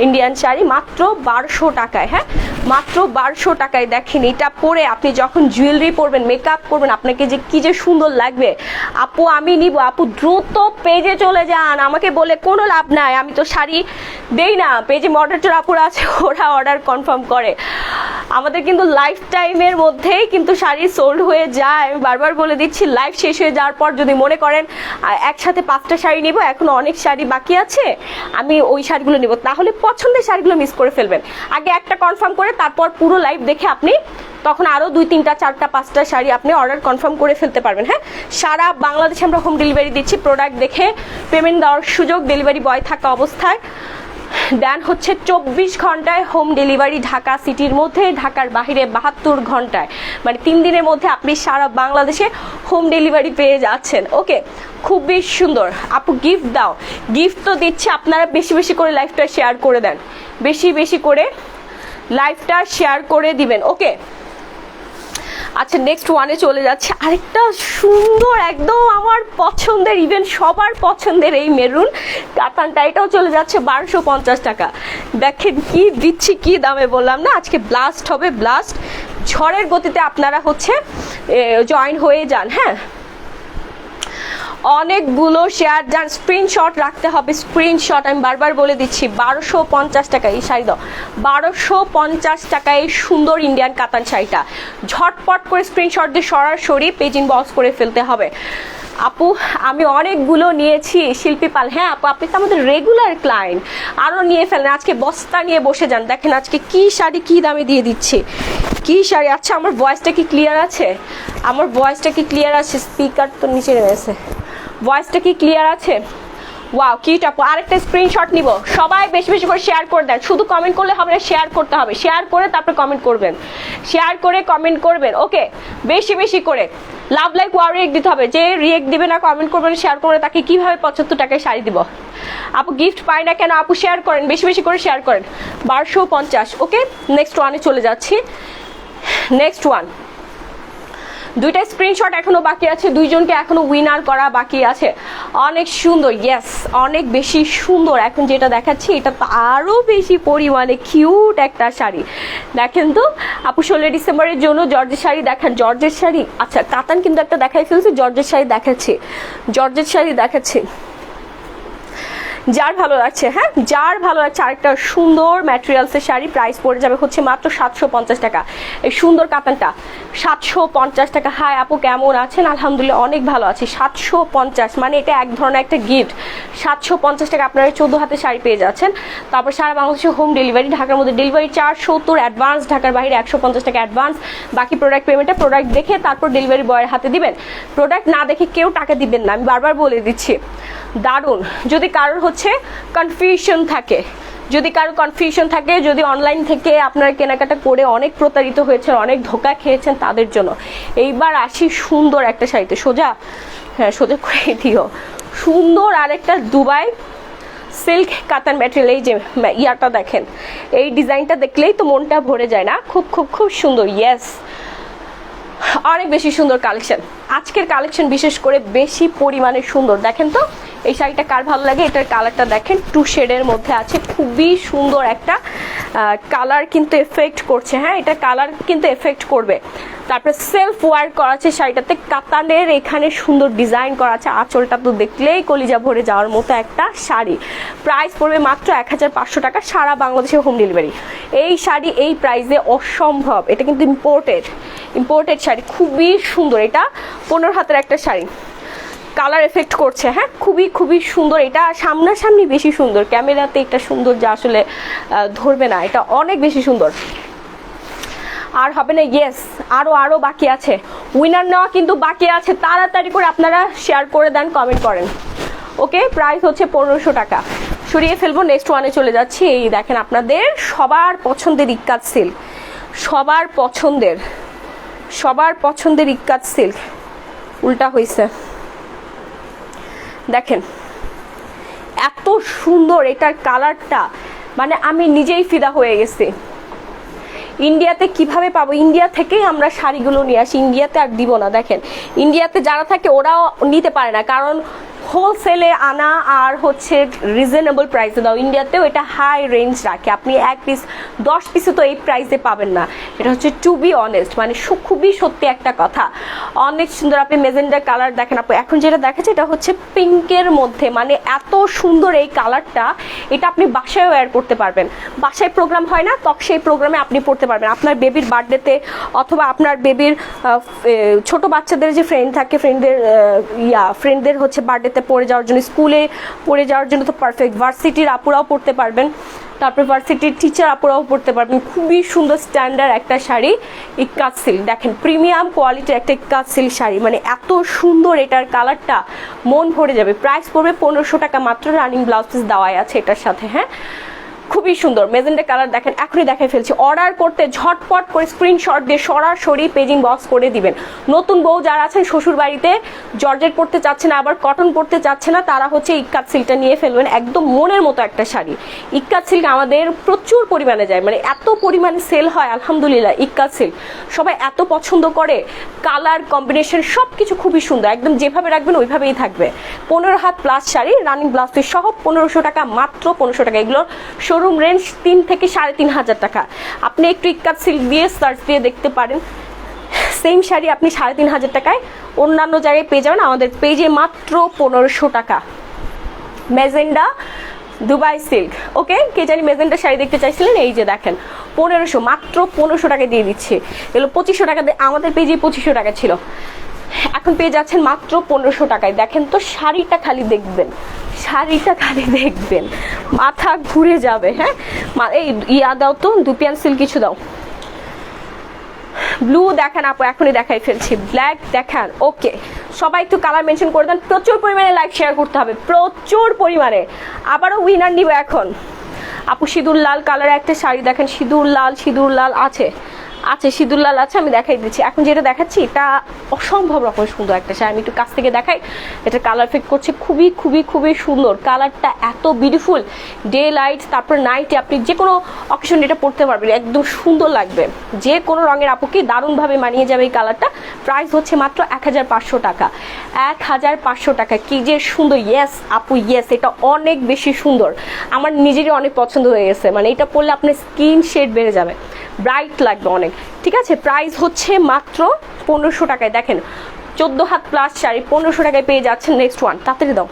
ইন্ডিয়ান শাড়ি, মাত্র 1200 টাকায়। হ্যাঁ, মাত্র 1200 টাকায়। দেখেন এটা পরে আপনি যখন জুয়েলারি পরবেন, মেকআপ করবেন, আপনাকে যে কি যে সুন্দর লাগবে। আপু আমি নিব, আপু দ্রুত পেজে চলে যান, আমাকে বলে কোনো লাভ নাই, আমি তো শাড়ি দেই না। পেজে মডারেটর আপুরা আছে, ওরা অর্ডার কনফার্ম করে। আমাদের কিন্তু লাইফ টাইমের মধ্যেই কিন্তু শাড়ি সোল্ড হয়ে যায়। আমি বারবার বলে দিচ্ছি, লাইভ শেষ হয়ে যাওয়ার পর যদি মনে করেন একসাথে 5টা শাড়ি নিব, এখন অনেক শাড়ি বাকি আছে, আমি ওই শাড়িগুলো নিব, তাহলে পছন্দের শাড়িগুলো মিস করে ফেলবেন। আগে একটা কনফার্ম করে তারপর পুরো লাইভ দেখে আপনি তখন আরও 2, 3টা, 4টা, 5টা শাড়ি আপনি অর্ডার কনফার্ম করে ফেলতে পারবেন। হ্যাঁ, সারা বাংলাদেশে আমরা হোম ডেলিভারি দিচ্ছি। প্রোডাক্ট দেখে পেমেন্ট দেওয়ার সুযোগ ডেলিভারি বয় থাকা অবস্থায় দেন হচ্ছে 24 ঘন্টায় হোম ডেলিভারি, ঢাকা সিটির মধ্যে, ঢাকার বাহিরে 72 ঘন্টায়, মানে 3 দিনের মধ্যে আপনি সারা বাংলাদেশে হোম ডেলিভারি পেয়ে যাচ্ছেন। ওকে, খুবই সুন্দর। আপু গিফট দাও, গিফট তো দিচ্ছে, আপনারা বেশি বেশি করে লাইভটা শেয়ার করে দেন, বেশি বেশি করে লাইভটা শেয়ার করে দিবেন। ওকে, আচ্ছা নেক্সট ওয়ানে চলে যাচ্ছে, আরেকটা সুন্দর একদম আমার পছন্দের, ইভেন সবার পছন্দের এই মেরুন কাতানটা, এটাও চলে যাচ্ছে 1250 টাকা। দেখেন কি দিচ্ছি, কি দামে বললাম না, আজকে ব্লাস্ট হবে, ব্লাস্ট। ঝড়ের গতিতে আপনারা হচ্ছে জয়েন হয়ে যান। হ্যাঁ, অনেকগুলো শেয়ার যান, স্ক্রিনশট রাখতে হবে, স্ক্রিনশট। আমি বারবার বলে দিচ্ছি, 1250 টাকা এই শাড়ি দাও, 1250 টাকা এই সুন্দর ইন্ডিয়ান কাতান শাড়িটা। ঝটপট করে স্ক্রিনশট দিয়ে সরাসরি পেজ ইনবক্স করে ফেলতে হবে। আপু আমি অনেকগুলো নিয়েছি, শিল্পী পাল। হ্যাঁ আপু, আপনি তো আমাদের রেগুলার ক্লায়েন্ট, আরও নিয়ে ফেলেন, আজকে বস্তা নিয়ে বসে যান। দেখেন আজকে কি শাড়ি কি দামে দিয়ে দিচ্ছি, কি শাড়ি। আচ্ছা আমার ভয়েসটা কি ক্লিয়ার আছে? আমার ভয়েসটা কি ক্লিয়ার আছে? স্পিকার তো নিচে নেমেছে, ভয়েসটা কি ক্লিয়ার আছে? ওয়াও, কিট আপু, আরেকটা স্ক্রিনশট নিব। সবাই বেশি বেশি করে শেয়ার করে দেন, শুধু কমেন্ট করলে হবে না, শেয়ার করতে হবে। শেয়ার করে তারপরে কমেন্ট করবেন, শেয়ার করে কমেন্ট করবেন। ওকে, বেশি বেশি করে লাভ লাইক ওয়াও রিয়েক্ট দিতে হবে। যে রিয়েক্ট দিবে না, কমেন্ট করবেন, শেয়ার করে, তাকে কিভাবে 75 টাকায় শাড়ি দিব? আপু গিফট পাই না কেন? আপু শেয়ার করেন, বেশি বেশি করে শেয়ার করেন। 1250। ওকে, নেক্সট ওয়ানে চলে যাচ্ছি। নেক্সট ওয়ান, 2টা স্ক্রিনশট এখনো বাকি আছে, 2জনকে এখনো উইনার করা বাকি আছে। অনেক সুন্দর, ইয়েস অনেক বেশি সুন্দর। এখন যেটা দেখাচ্ছি এটা তো আরো বেশি পরিমাণে কিউট একটা শাড়ি। দেখেন তো আপু, 16 ডিসেম্বরের জন্য জর্জের শাড়ি দেখান, জর্জের শাড়ি। আচ্ছা কাতান কিন্তু একটা দেখাই ফেলছি, জর্জের শাড়ি দেখাচ্ছি, জর্জের শাড়ি দেখাচ্ছি। যার ভালো লাগছে, হ্যাঁ যার ভালো লাগছে, আরেকটা সুন্দর ম্যাটেরিয়ালসের শাড়ি, প্রাইস পড়ে যাবে হচ্ছে মাত্র 750 টাকা। এই সুন্দর কাতানটা 750 টাকা। হাই আপু কেমন আছেন? আলহামদুলিল্লাহ অনেক ভালো আছি। 750 মানে এটা এক ধরনের একটা গিফট। 750 টাকা আপনারা 14 হাতে শাড়ি পেয়ে যাচ্ছেন। তারপর সারা বাংলাদেশে হোম ডেলিভারি, ঢাকার মধ্যে ডেলিভারি চার্জ 70 অ্যাডভান্স, ঢাকার বাইরে 150 টাকা অ্যাডভান্স। বাকি প্রোডাক্ট পেমেন্টটা প্রোডাক্ট দেখে তারপর ডেলিভারি বয়ের হাতে দিবেন। প্রোডাক্ট না দেখে কেউ টাকা দিবেন না, আমি বারবার বলে দিচ্ছি। দারুণ। যদি কারোর হচ্ছে কনফিউশন থাকে, যদি কারো কনফিউশন থাকে, যদি অনলাইন থেকে আপনারা কেনাকাটা করে অনেক প্রতারিত হয়েছেন, অনেক ধোকা খেয়েছেন, তাদের জন্য এইবার আসি সুন্দর একটা শাড়িতে। সোজা হ্যাঁ সোজা করে দিও। সুন্দর আরেকটা দুবাই সিল্ক কাতান ম্যাটেরিয়াল, এই যে ইয়াটা দেখেন, এই ডিজাইনটা দেখলেই তো মনটা ভরে যায় না? খুব খুব খুব সুন্দর। ইয়েস, অনেক বেশি সুন্দর কালেকশন আজকের কালেকশন, বিশেষ করে বেশি পরিমাণে সুন্দর। দেখেন তো এই শাড়িটা কার ভালো লাগে? এটার কালারটা দেখেন, 2 শেডের মধ্যে আছে, খুবই সুন্দর একটা কালার কিন্তু এফেক্ট করছে। হ্যাঁ, এটা কালার কিন্তু এফেক্ট করবে। তারপরে সেলফ ওয়ার্ক করা আছে শাড়িটাতে, কাতানের এখানে সুন্দর ডিজাইন করা আছে, আঁচলটা তো দেখলেই কলিজা ভরে যাওয়ার মতো একটা শাড়ি। প্রাইস পড়বে মাত্র 1500 টাকা, সারা বাংলাদেশে হোম ডেলিভারি। এই শাড়ি এই প্রাইসে অসম্ভব। এটা কিন্তু ইম্পোর্টেড শাড়ি, খুবই সুন্দর। এটা 15 হাতের একটা শাড়ি, কালার এফেক্ট করছে। হ্যাঁ, খুবই খুবই সুন্দর। এটা সামনাসামনি বেশি সুন্দর, ক্যামেরাতে এটা সুন্দর যে আসলে ধরবে না, এটা অনেক বেশি সুন্দর। আর হবে না? ইয়েস, আরো বাকি আছে, উইনার নেওয়া কিন্তু বাকি আছে। তাড়াতাড়ি করে আপনারা শেয়ার করে দেন, কমেন্ট করেন। ওকে, প্রাইস হচ্ছে 1500 টাকা। সরিয়ে ফেলবো, নেক্সট ওয়ানে চলে যাচ্ছি। এই দেখেন আপনাদের সবার পছন্দের ইক্কাত সিল্ক, সবার পছন্দের ইক্কাত সিল্ক। উল্টা হয়েছে, দেখেন এত সুন্দর এটার কালারটা, মানে আমি নিজেই ফিদা হয়ে গেছি। ইন্ডিয়াতে কিভাবে পাবো? ইন্ডিয়া থেকেই আমরা শাড়িগুলো নিয়ে আসি, ইন্ডিয়াতে আর দিব না। দেখেন ইন্ডিয়াতে যারা থাকে ওরাও নিতে পারে না, কারণ হোলসেলে আনা আর হচ্ছে রিজনেবল প্রাইসে দাও। ইন্ডিয়াতেও এটা হাই রেঞ্জ রাখে, আপনি 1 পিস 10 পিসে তো এই প্রাইসে পাবেন না। এটা হচ্ছে টু বি অনেস্ট, মানে খুবই সত্যি একটা কথা। অনেক সুন্দর। আপনি মেজেন্ডার কালার দেখেন, আপনি এখন যেটা দেখাচ্ছে এটা হচ্ছে পিঙ্কের মধ্যে, মানে এত সুন্দর এই কালারটা। এটা আপনি বাসায় ওয়্যার করতে পারবেন, বাসায় প্রোগ্রাম হয় না তখন সেই প্রোগ্রামে আপনি পড়তে পারবেন, আপনার বেবির বার্থডেতে, অথবা আপনার বেবির ছোট বাচ্চাদের যে ফ্রেন্ড থাকে, ফ্রেন্ডদের হচ্ছে বার্থডেতে পড়ে যাওয়ার জন্য, স্কুলে পড়ে যাওয়ার জন্য তো পারফেক্ট। ভার্সিটির আপুরাও পড়তে পারবেন, তারপর ভার্সিটির টিচার আপুরাও পড়তে পারবেন। খুবই সুন্দর স্ট্যান্ডার্ড একটা শাড়ি, ইক্কাত সিল্ক। দেখেন প্রিমিয়াম কোয়ালিটির একটা ইক্কাত সিল্ক শাড়ি, মানে এত সুন্দর, এটার কালারটা মন ভরে যাবে। প্রাইস পড়বে 1500 টাকা মাত্র, রানিং ব্লাউজ পিস দেওয়াই আছে এটার সাথে। হ্যাঁ, খুবই সুন্দর মেজেন্ডা কালার। দেখেন এখনই দেখাই ফেলছি। অর্ডার করতে ঝটপট করে স্ক্রিনশট দিয়ে সরাসরি পেজিং বক্স করে দিবেন। নতুন বউ যারা আছেন, শ্বশুর বাড়িতে জর্জেট পড়তে চাচ্ছে না, আবার কটন পড়তে চাচ্ছে না, তারা হচ্ছে ইক্কাত সিল্কটা নিয়ে ফেলবেন। একদম মনের মতো একটা শাড়ি। ইক্কাত সিল্ক আমাদের প্রচুর পরিমাণে যায়, মানে এত পরিমাণে সেল হয় আলহামদুলিল্লাহ। ইক্কাত সিল্ক সবাই এত পছন্দ করে, কালার কম্বিনেশন সব কিছু খুবই সুন্দর, একদম যেভাবে রাখবেন ওইভাবেই থাকবে। 15 had plus sari, running blouse piece সহ 1500 টাকা, মাত্র 1500 টাকা। এগুলোর শোরুম রেঞ্জ 3 থেকে 3500 টাকা। আপনি একটু ইক্কাত সিল্ক দিয়ে সার্চ দিয়ে দেখতে পারেন, সেম শাড়ি আপনি 3500 টাকায় অন্যান্য জায়গায় পেয়ে যাবেন, আমাদের পেজে মাত্র 1500 টাকা। Magenta Dubai silk. ওকে, কে জানি মেজেন্ডা শাড়ি দেখতে চাইছিলেন, এই যে দেখেন 1500, মাত্র 1500 টাকা দিয়ে দিচ্ছে। এগুলো 2500 টাকা, আমাদের পেজে 2500 টাকা ছিল, এখন পেয়ে যাচ্ছেন মাত্র 1500 টাকায়। দেখেন তো শাড়িটা খালি দেখবেন, মাথা ঘুরে যাবে। হ্যাঁ, এই ইয়া দাও তো, দুপিয়ান সিল্ক কিছু দাও। ব্লু দেখান আপু, এখনই দেখাই ফেলছি। ব্ল্যাক দেখান। ওকে, সবাই একটু কালার মেনশন করে দেন, প্রচুর পরিমাণে লাইক শেয়ার করতে হবে, প্রচুর পরিমাণে। আবারও উইনার নিব এখন। আপু সিঁদুর লাল কালার একটা শাড়ি দেখেন, সিঁদুর লাল আছে, সিঁদুর লাল আছে, আমি দেখাই দিচ্ছি। এখন যেটা দেখাচ্ছি এটা অসম্ভব রকম সুন্দর একটা শাড়ি, আমি একটু কাছ থেকে দেখাই। এটা কালার ফিট করছে, খুবই সুন্দর কালারটা, এত বিউটিফুল। ডে লাইট, তারপর নাইটে আপনি যে কোনো অকেশন এটা পরতে পারবেন, একদম সুন্দর লাগবে। যে কোনো রঙের আপুকে দারুণভাবে মানিয়ে যাবে এই কালারটা। প্রাইস হচ্ছে মাত্র 1500 টাকা, 1500 টাকা। কি যে সুন্দর। ইয়েস আপু, ইয়েস, এটা অনেক বেশি সুন্দর, আমার নিজেরই অনেক পছন্দ হয়ে গেছে। মানে এটা পরলে আপনার স্কিন শেড বেড়ে যাবে, ব্রাইট লাগবে অনেক। ঠিক আছে, প্রাইস হচ্ছে মাত্র 1500 টাকায়। দেখেন 14 হাত প্লাস শাড়ি 1500 টাকায় পেয়ে যাচ্ছেন। নেক্সট ওয়ান, তাড়াতাড়ি দাও।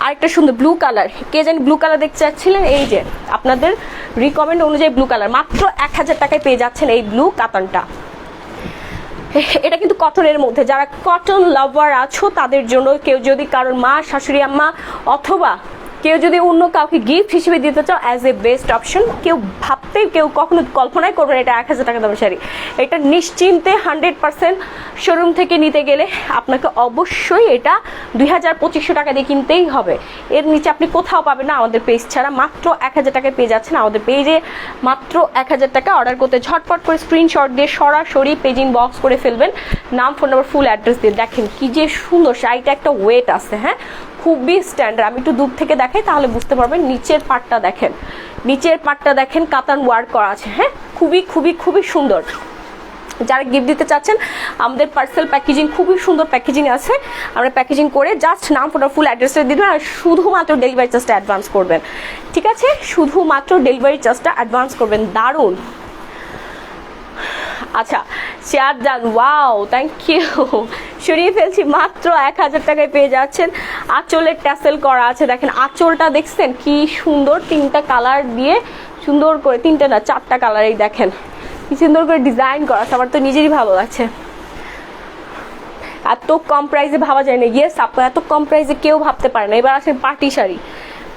আরেকটা সুন্দর ব্লু কালার, কে জানি ব্লু কালার দেখতে চাচ্ছিলেন, এই যে আপনাদের রিকমেন্ড অনুযায়ী ব্লু কালার, মাত্র 1000 টাকায় পেয়ে যাচ্ছেন এই ব্লু কাতানটা। এটা কিন্তু কটনের মধ্যে, যারা কটন লাভার আছো তাদের জন্য, কেউ যদি কারোর মা, শাশুড়ি আম্মা অথবা কেউ যদি অন্য কাউকে গিফট হিসেবে দিতে চাও অ্যাজ এ বেস্ট অপশন, কেউ কখনো কল্পনাই করবে না এটা 1000 টাকা দামের শাড়ি। এটা নিশ্চিন্তে 100% শোরুম থেকে নিতে গেলে আপনাকে অবশ্যই এটা 2000-2500 টাকা দিয়ে কিনতেই হবে। এর নিচে আপনি কোথাও পাবেন না আমাদের পেজ ছাড়া। মাত্র 1000 টাকায় পেয়ে যাচ্ছেন আমাদের পেজে, মাত্র 1000 টাকা। অর্ডার করতে ঝটপট করে স্ক্রিনশট দিয়ে সরাসরি পেজ ইনবক্স করে ফেলবেন, নাম, ফোন নাম্বার, ফুল অ্যাড্রেস দিয়ে। দেখেন কি যে সুন্দর শাড়িটা, একটা ওয়েট আছে, হ্যাঁ খুবই স্ট্যান্ডার্ড। আমি একটু দূর থেকে দেখাই তাহলে বুঝতে পারবেন। নিচের পাটটা দেখেন, নিচের পাটটা দেখেন কাতান ওয়ার্ক করা আছে, হ্যাঁ খুবই খুবই খুবই সুন্দর। যারা গিফট দিতে চাচ্ছেন আমাদের পার্সেল প্যাকেজিং খুবই সুন্দর প্যাকেজিং আছে, আমরা প্যাকেজিং করে জাস্ট নাম, ফোন, ফুল অ্যাড্রেসটা দিবেন আর শুধুমাত্র ডেলিভারি চার্জটা অ্যাডভান্স করবেন, ঠিক আছে? শুধুমাত্র ডেলিভারি চার্জটা অ্যাডভান্স করবেন। দারুণ। আচ্ছা share done, wow thank you. সরিয়ে ফেলছি, মাত্র 1000 টাকায় পেয়ে যাচ্ছেন। আঁচলের ট্যাসেল করা আছে, দেখেন আঁচলটা দেখছেন কি সুন্দর, 3টা কালার দিয়ে সুন্দর করে, 3টা না 4টা কালারেই দেখেন কি সুন্দর করে ডিজাইন করা আছে। আমার তো নিজেরই ভালো লাগছে। এত কম প্রাইসে ভাবা যায় না। ইয়েস আপু, এত কম প্রাইসে কেউ ভাবতে পারে না। এবার আসেন পার্টি শাড়ি,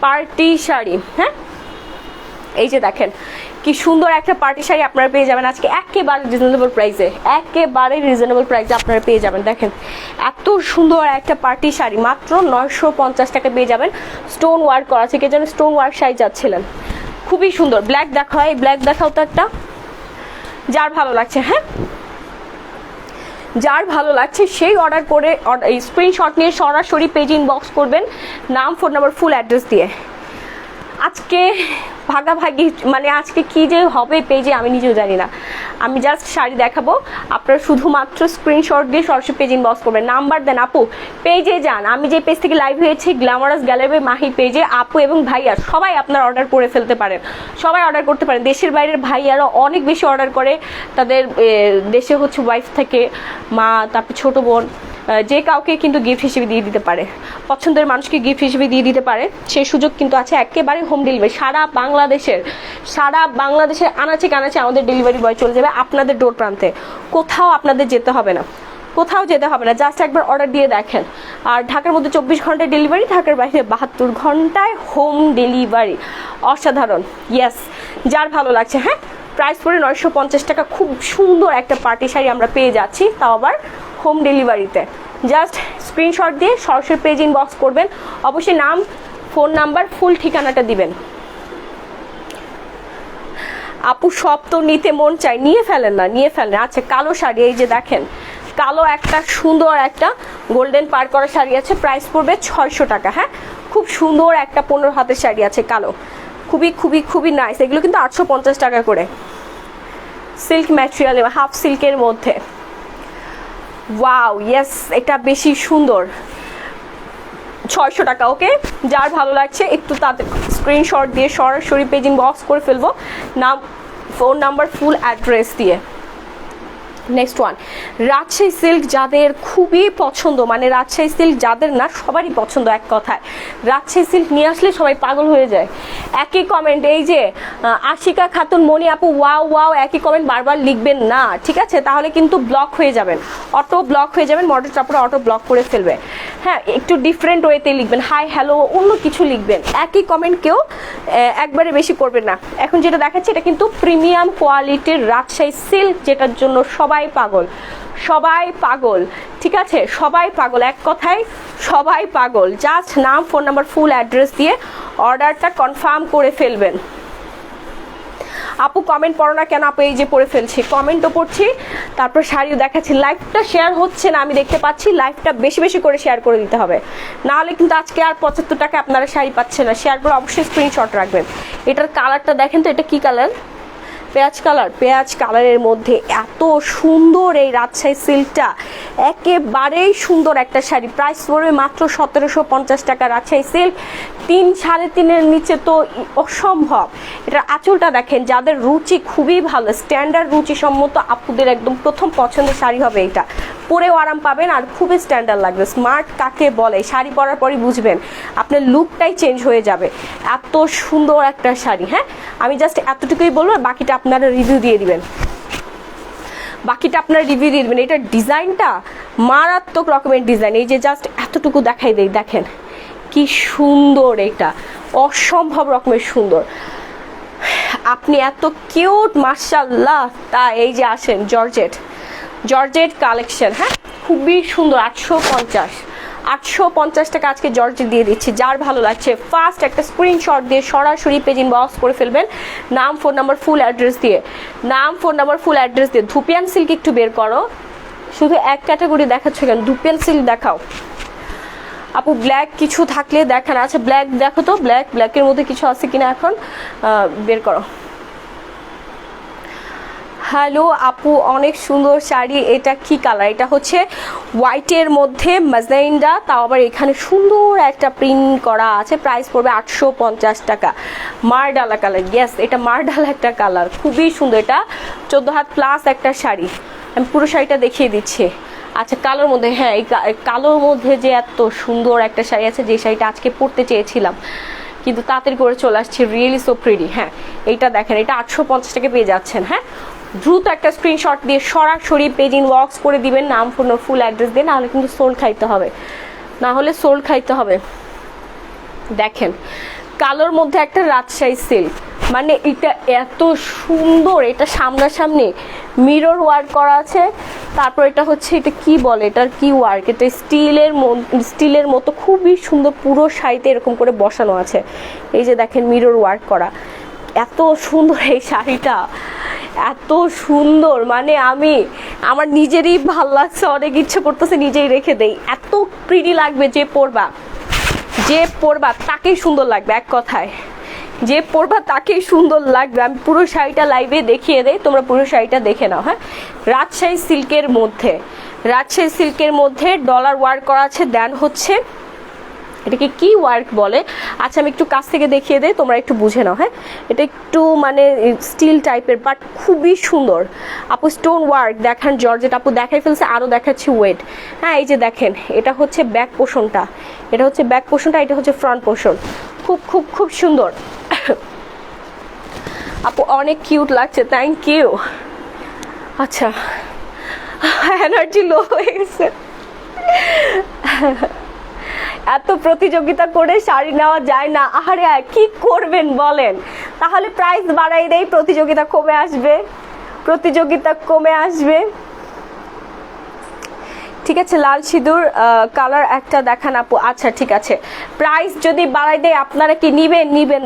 পার্টি শাড়ি, হ্যাঁ এই যে দেখেন কি সুন্দর একটা পার্টি শাড়ি আপনারা পেয়ে যাবেন আজকে একেবারে রিজনেবল প্রাইসে, একেবারে রিজনেবল প্রাইসে আপনারা পেয়ে যাবেন। দেখেন এত সুন্দর একটা পার্টি শাড়ি মাত্র 950 টাকা পেয়ে যাবেন। স্টোন ওয়ার্ক করা আছে, কে যেন স্টোন ওয়ার্ক শাড়ি চাচ্ছিলেন, খুবই সুন্দর। ব্ল্যাক দেখাও, এই ব্ল্যাক দেখাও তো একটা, যার ভালো লাগছে, হ্যাঁ যার ভালো লাগছে সেই অর্ডার করে স্ক্রিনশট নিয়ে সরাসরি পেজ ইনবক্স করবেন, নাম, ফোন নাম্বার, ফুল অ্যাড্রেস দিয়ে। আজকে ভাগাভাগি মানে আজকে কি যে হবে পেজে আমি নিজেও জানি না। আমি জাস্ট শাড়ি দেখাবো, আপনারা শুধুমাত্র স্ক্রিনশট দিয়ে সরাসরি পেজ ইনবক্স করবেন। নাম্বার দেন আপু, পেজে যান। আমি যে পেজ থেকে লাইভ হয়েছি গ্ল্যামারাস গ্যালারি মাহি পেজে, আপু এবং ভাইয়া সবাই আপনারা অর্ডার করে ফেলতে পারেন, সবাই অর্ডার করতে পারেন। দেশের বাইরের ভাইয়ারা অনেক বেশি অর্ডার করে, তাদের দেশে হচ্ছে ওয়াইফ থেকে, মা, তারপর ছোটো বোন, যে কাউকে কিন্তু গিফট হিসেবে দিয়ে দিতে পারে, পছন্দের মানুষকে গিফট হিসেবে দিয়ে দিতে পারে, সেই সুযোগ কিন্তু আছে। একেবারে হোম ডেলিভারি সারা বাংলাদেশের আনাচে কানাচে আমাদের ডেলিভারি বয় চলে যাবে আপনাদের ডোর প্রান্তে। কোথাও আপনাদের যেতে হবে না, কোথাও যেতে হবে না, জাস্ট একবার অর্ডার দিয়ে দেখেন। আর ঢাকার মধ্যে 24 ঘন্টায় ডেলিভারি, ঢাকার বাইরে 72 ঘন্টায় হোম ডেলিভারি। অসাধারণ। ইয়েস, যার ভালো লাগছে, হ্যাঁ প্রাইস পড়ে 950 টাকা। খুব সুন্দর একটা পার্টি শাড়ি আমরা পেয়ে যাচ্ছি, তাও আবার হোম ডেলিভারিতে। জাস্ট স্ক্রিনশট দিয়ে সরাসরি পেজ ইনবক্স করবেন, অবশ্যই নাম, ফোন নাম্বার, ফুল ঠিকানাটা দিবেন। আপু সব তো নিতে মন চাই, নিয়ে ফেলেন না, নিয়ে ফেলেন। আচ্ছা কালো শাড়ি, এই যে দেখেন কালো একটা সুন্দর একটা গোল্ডেন পার করা শাড়ি আছে, প্রাইস পড়বে 600 টাকা। হ্যাঁ খুব সুন্দর একটা 15 হাতের শাড়ি আছে কালো, খুবই খুবই খুবই নাইস। এগুলো কিন্তু 850 টাকা করে, সিল্ক ম্যাটেরিয়াল, হাফ সিল্কের মধ্যে। ওয়াও ইয়েস, এটা বেশি সুন্দর, 600 টাকা। ওকে, যার ভালো লাগছে একটু তাদের স্ক্রিনশট দিয়ে সরাসরি পেজ ইনবক্স করে ফেলবো, নাম, ফোন নাম্বার, ফুল অ্যাড্রেস দিয়ে। নেক্সট ওয়ান, রাজশাহী সিল্ক যাদের খুবই পছন্দ, মানে রাজশাহী সিল্ক যাদের না সবারই পছন্দ, এক কথায় রাজশাহী সিল্ক নিয়ে আসলে সবাই পাগল হয়ে যায়। একই কমেন্ট, এই যে আশিকা খাতুন, মনি আপু ওয়াও ওয়াও, একই কমেন্ট বারবার লিখবেন না, ঠিক আছে? তাহলে কিন্তু ব্লক হয়ে যাবেন, অটো ব্লক হয়ে যাবেন, মডারেটর আপনারা অটো ব্লক করে ফেলবে। হ্যাঁ একটু ডিফারেন্ট ওয়েতে লিখবেন, হাই হ্যালো অন্য কিছু লিখবেন, একই কমেন্ট কেউ একবারে বেশি করবেন না। এখন যেটা দেখাচ্ছি এটা কিন্তু প্রিমিয়াম কোয়ালিটির রাজশাহী সিল্ক, যেটার জন্য সবাই পাগল, সবাই পাগল, ঠিক আছে? সবাই পাগল, এক কথায় সবাই পাগল। জাস্ট নাম, ফোন নাম্বার, ফুল অ্যাড্রেস দিয়ে অর্ডারটা কনফার্ম করে ফেলবেন। আপু কমেন্ট পড়ো না কেন? আপু এই যে পড়ে ফেলছি, কমেন্টও পড়ছি, তারপর শাড়িও দেখাচ্ছি। লাইভটা শেয়ার হচ্ছে না আমি দেখতে পাচ্ছি, লাইভটা বেশি বেশি করে শেয়ার করে দিতে হবে, নাহলে কিন্তু আজকে আর 75 টাকা আপনারা শাড়ি পাচ্ছেন না। শেয়ার করে অবশ্যই স্ক্রিনশট রাখবেন। এটার কালারটা দেখেন তো, এটা কি কালার? পেঁয়াজ কালার, পেঁয়াজ কালারের মধ্যে এত সুন্দর এই রাজশাহী সিল্কটা, একেবারেই সুন্দর একটা শাড়ি। প্রাইস পড়বে মাত্র 1750 টাকা। রাজশাহী সিল্ক 3-3.5-এর নিচে তো অসম্ভব। এটার আঁচলটা দেখেন, যাদের রুচি খুবই ভালো, স্ট্যান্ডার্ড রুচি সম্মত আপুদের একদম প্রথম পছন্দের শাড়ি হবে এটা। পরেও আরাম পাবেন আর খুবই স্ট্যান্ডার্ড লাগবে। স্মার্ট কাকে বলে শাড়ি পরার পরই বুঝবেন, আপনার লুকটাই চেঞ্জ হয়ে যাবে। এত সুন্দর একটা শাড়ি। হ্যাঁ আমি জাস্ট এতটুকুই বলবো, বাকিটা আপনারা রিভিউ দিয়ে দিবেন, বাকিটা আপনারা রিভিউ দিয়ে দিবেন। এটার ডিজাইনটা মারাত্মক রকমের ডিজাইন। এই যে জাস্ট এতটুকু দেখাই দেই, দেখেন কি সুন্দর, এটা অসম্ভব রকমের সুন্দর। আপনি এত কিউট মাশাআল্লাহ। তা এই যে আসেন জর্জেট কালেকশন, হ্যাঁ খুবই সুন্দর। 850 টাকা আজকে জর্জেট দিয়ে দিচ্ছি। যার ভালো লাগছে ফার্স্ট একটা স্ক্রিনশট দিয়ে সরাসরি পেজ ইনবক্স করে ফেলবেন, নাম ফোন নাম্বার ফুল অ্যাড্রেস দিয়ে। ধুপিয়ান সিল্ক একটু বের করো, শুধু এক ক্যাটাগরি দেখাচ্ছ কেন? ধুপিয়ান সিল্ক দেখাও আপু। ব্ল্যাক কিছু থাকলে দেখান। আচ্ছা ব্ল্যাক দেখো তো, ব্ল্যাকের মধ্যে কিছু আছে কিনা এখন বের করো। হ্যালো আপু, অনেক সুন্দর শাড়ি। এটা কি কালার? এটা হচ্ছে হোয়াইটের মধ্যে ম্যাজেন্ডা, তাও আবার এখানে সুন্দর একটা প্রিন্ট করা আছে। প্রাইস পড়বে 850 টাকা। মারডালা কালার, ইয়েস এটা মারডালা একটা কালার, খুবই সুন্দর। এটা 14 হাত প্লাস একটা শাড়ি। আমি পুরো শাড়িটা দেখিয়ে দিচ্ছি। আচ্ছা কালোর মধ্যে, হ্যাঁ এই কালোর মধ্যে যে এত সুন্দর একটা শাড়ি আছে, যে শাড়িটা আজকে পরতে চেয়েছিলাম কিন্তু তাড়াতাড়ি করে চলে আসছে। Really so pretty. হ্যাঁ এইটা দেখেন, এটা 850 টাকা পেয়ে যাচ্ছেন। হ্যাঁ দ্রুত একটা স্ক্রিনশট দিয়ে সরাসরি পেজ ইনবক্স করে দিবেন, নাম ফোন ফুল অ্যাড্রেস দিয়ে, নাহলে কিন্তু সোল্ড খাইতে হবে। দেখেন কালোর মধ্যে একটা রাজশাহী সিল্ক, মানে এটা এত সুন্দর। এটা সামনাসামনি মিরর ওয়ার্ক করা আছে। তারপর এটা হচ্ছে, এটা কি বলে, এটার কি ওয়ার্ক, এটা স্টিলের মতো খুবই সুন্দর। পুরো শাড়িতে এরকম করে বসানো আছে। এই যে দেখেন মিরর ওয়ার্ক করা, এত সুন্দর এই শাড়িটা, এত সুন্দর। মানে আমার নিজেরই ভাল লাগছে, অনেক ইচ্ছে করতেছে নিজেই রেখে দেই। এত প্রিটি লাগবে, যে পরবা তাকেই সুন্দর লাগবে। এক কথায় যে পরবা তাকেই সুন্দর লাগবে। আমি পুরো শাড়িটা লাইভে দেখিয়ে দেই, তোমরা পুরো শাড়িটা দেখে নাও। হ্যাঁ রাজশাহী সিল্কের মধ্যে ডলার ওয়ার্ক করা আছে। দেন হচ্ছে এটাকে কি ওয়ার্ক বলে, আচ্ছা আমি একটু কাছ থেকে দেখিয়ে দেই, তোমরা একটু বুঝে নাও। হ্যাঁ এটা একটু মানে স্টিল টাইপের, বাট খুবই সুন্দর। আপু স্টোন ওয়ার্ক দেখান, জর্জেট আপু দেখাই ফেলছে, আরও দেখাচ্ছি ওয়েট। হ্যাঁ এই যে দেখেন, এটা হচ্ছে ব্যাক পোর্শনটা, এটা হচ্ছে ফ্রন্ট পোর্শন। খুব খুব খুব সুন্দর আপু, অনেক কিউট লাগছে, থ্যাংক ইউ। আচ্ছা এনার্জি লো হয়ে গেছে। এত প্রতিযোগিতা করে শাড়ি নেওয়া যায় না। আরে কি করবেন বলেন, তাহলে প্রাইস বাড়াই দেই, প্রতিযোগিতা কমে আসবে। ঠিক আছে লাল সিঁদুর কালার একটা দেখান আপু। আচ্ছা ঠিক আছে, প্রাইস যদি বাড়াই দেয় আপনারা কি নিবেন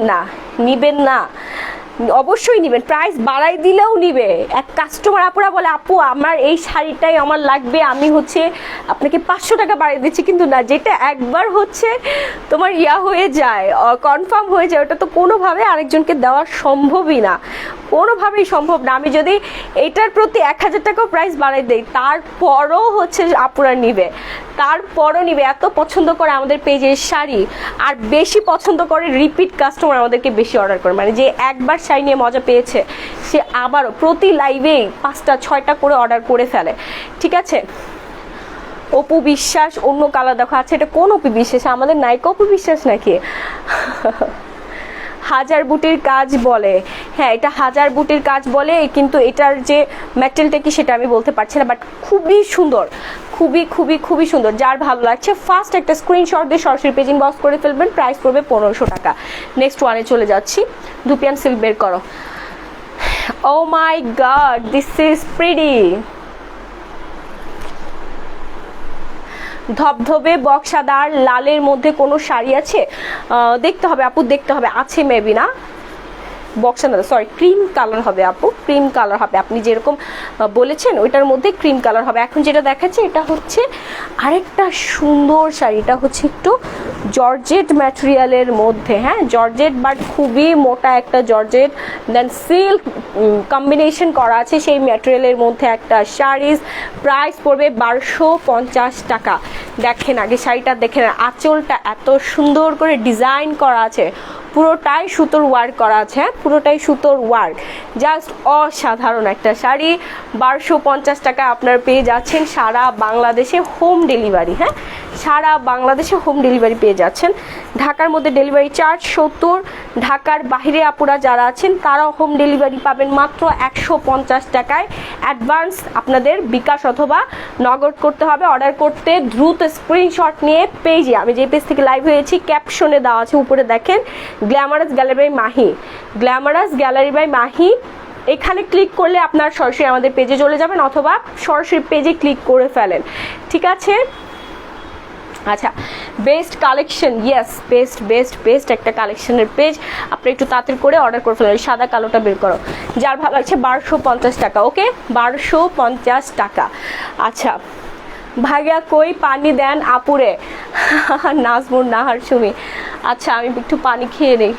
না? অবশ্যই নিবেন, প্রাইস বাড়াই দিলেও নিবে। এক কাস্টমার আপুরা বলে আপু আমার এই শাড়িটাই আমার লাগবে, আমি হচ্ছে আপনাকে 500 টাকা বাড়িয়ে দিচ্ছি, কিন্তু না, যেটা একবার হচ্ছে তোমার হয়ে যায়, কনফার্ম হয়ে যায়, ওটা তো কোনোভাবে আরেকজনকে দেওয়া সম্ভবই না, কোনোভাবেই সম্ভব না। আমি যদি এইটার প্রতি 1000 টাকাও প্রাইস বাড়াই দেই, তারপরও হচ্ছে আপুরা নিবে, এত পছন্দ করে আমাদের পেজের শাড়ি, আর বেশি পছন্দ করে রিপিট কাস্টমার আমাদেরকে বেশি অর্ডার করে। মানে যে একবার শাড়ি নিয়ে মজা পেয়েছে, সে আবারও প্রতি লাইভেই 5টা 6টা করে অর্ডার করে ফেলে। ঠিক আছে অপু বিশ্বাস, অন্য কালার দেখো। আচ্ছা এটা কোন অপু বিশ্বাস? আমাদের নায়িকা অপু বিশ্বাস নাকি? হাজার বুটির কাজ বলে, হ্যাঁ এটা হাজার বুটির কাজ বলে, কিন্তু এটার যে ম্যাটেরিয়ালটা কি সেটা আমি বলতে পারছি না, বাট খুবই সুন্দর, খুবই সুন্দর। যার ভালো লাগছে ফার্স্ট একটা স্ক্রিনশট দিয়ে সরাসরি পেজ ইনবক্স করে ফেলবেন, প্রাইস পড়বে 1500 টাকা। নেক্সট ওয়ানে চলে যাচ্ছি, ধুপিয়ান সিল্ক বের করো। ও মাই গড, দিস ইজ প্রিটি। ধবধবে বক্সাদার লালের মধ্যে কোনো শাড়ি আছে? দেখতে হবে আপু, দেখতে হবে, আছে মেবি না। বক্সাদার সরি ক্রিম কালার হবে আপু, ক্রিম কালার হবে, আপনি যেরকম বলেছেন ওইটার মধ্যে ক্রিম কালার হবে। এখন যেটা দেখাচ্ছে এটা হচ্ছে আরেকটা সুন্দর শাড়ি, এটা হচ্ছে একটু জর্জেট ম্যাটেরিয়ালের মধ্যে, হ্যাঁ জর্জেট বাট খুবই মোটা একটা জর্জেট, দেন সিল্ক কম্বিনেশন করা আছে সেই ম্যাটেরিয়ালের মধ্যে একটা শাড়ি। প্রাইস পড়বে 1250 টাকা। দেখেন আগে শাড়িটা দেখেন, আঁচলটা এত সুন্দর করে ডিজাইন করা আছে, পুরোটাই সুতোর ওয়ার্ক করা আছে, হ্যাঁ পুরোটাই সুতোর ওয়ার্ক, জাস্ট অসাধারণ একটা শাড়ি। 1250 টাকা আপনার পেয়ে যাচ্ছেন সারা বাংলাদেশে হোম ডেলিভারি। হ্যাঁ সারা বাংলাদেশে হোম ডেলিভারি পেয়ে যাচ্ছেন। ঢাকার মধ্যে ডেলিভারি চার্জ 70, ঢাকার বাইরে আপুরা যারা আছেন তারাও হোম ডেলিভারি পাবেন মাত্র 150 টাকায়। অ্যাডভান্স আপনাদের বিকাশ অথবা নগদ করতে হবে। অর্ডার করতে দ্রুত স্ক্রিনশট নিয়ে পেজে, আমি যে পেজ থেকে লাইভ হয়েছি ক্যাপশনে দেওয়া আছে উপরে দেখেন, glamorous gallery by Mahi, glamorous gallery by Mahi, এখানে ক্লিক করলে আপনার সরাসরি আমাদের পেজে চলে যাবেন অথবা সরাসরি পেজে ক্লিক করে ফেলেন, ঠিক আছে। আচ্ছা, best collection, yes best best best একটা কালেকশনের পেজ। আপনি একটু তাড়াতাড়ি করে অর্ডার করে ফেলেন। সাদা কালোটা বের করো, যার ভালো লাগছে। 1250 টাকা, ওকে 1250 টাকা। আচ্ছা, ভাইয়া কই পানি দেন আপুরে। নাজমুর নাহার সুমি, আচ্ছা আমি একটু পানি খেয়ে নেই।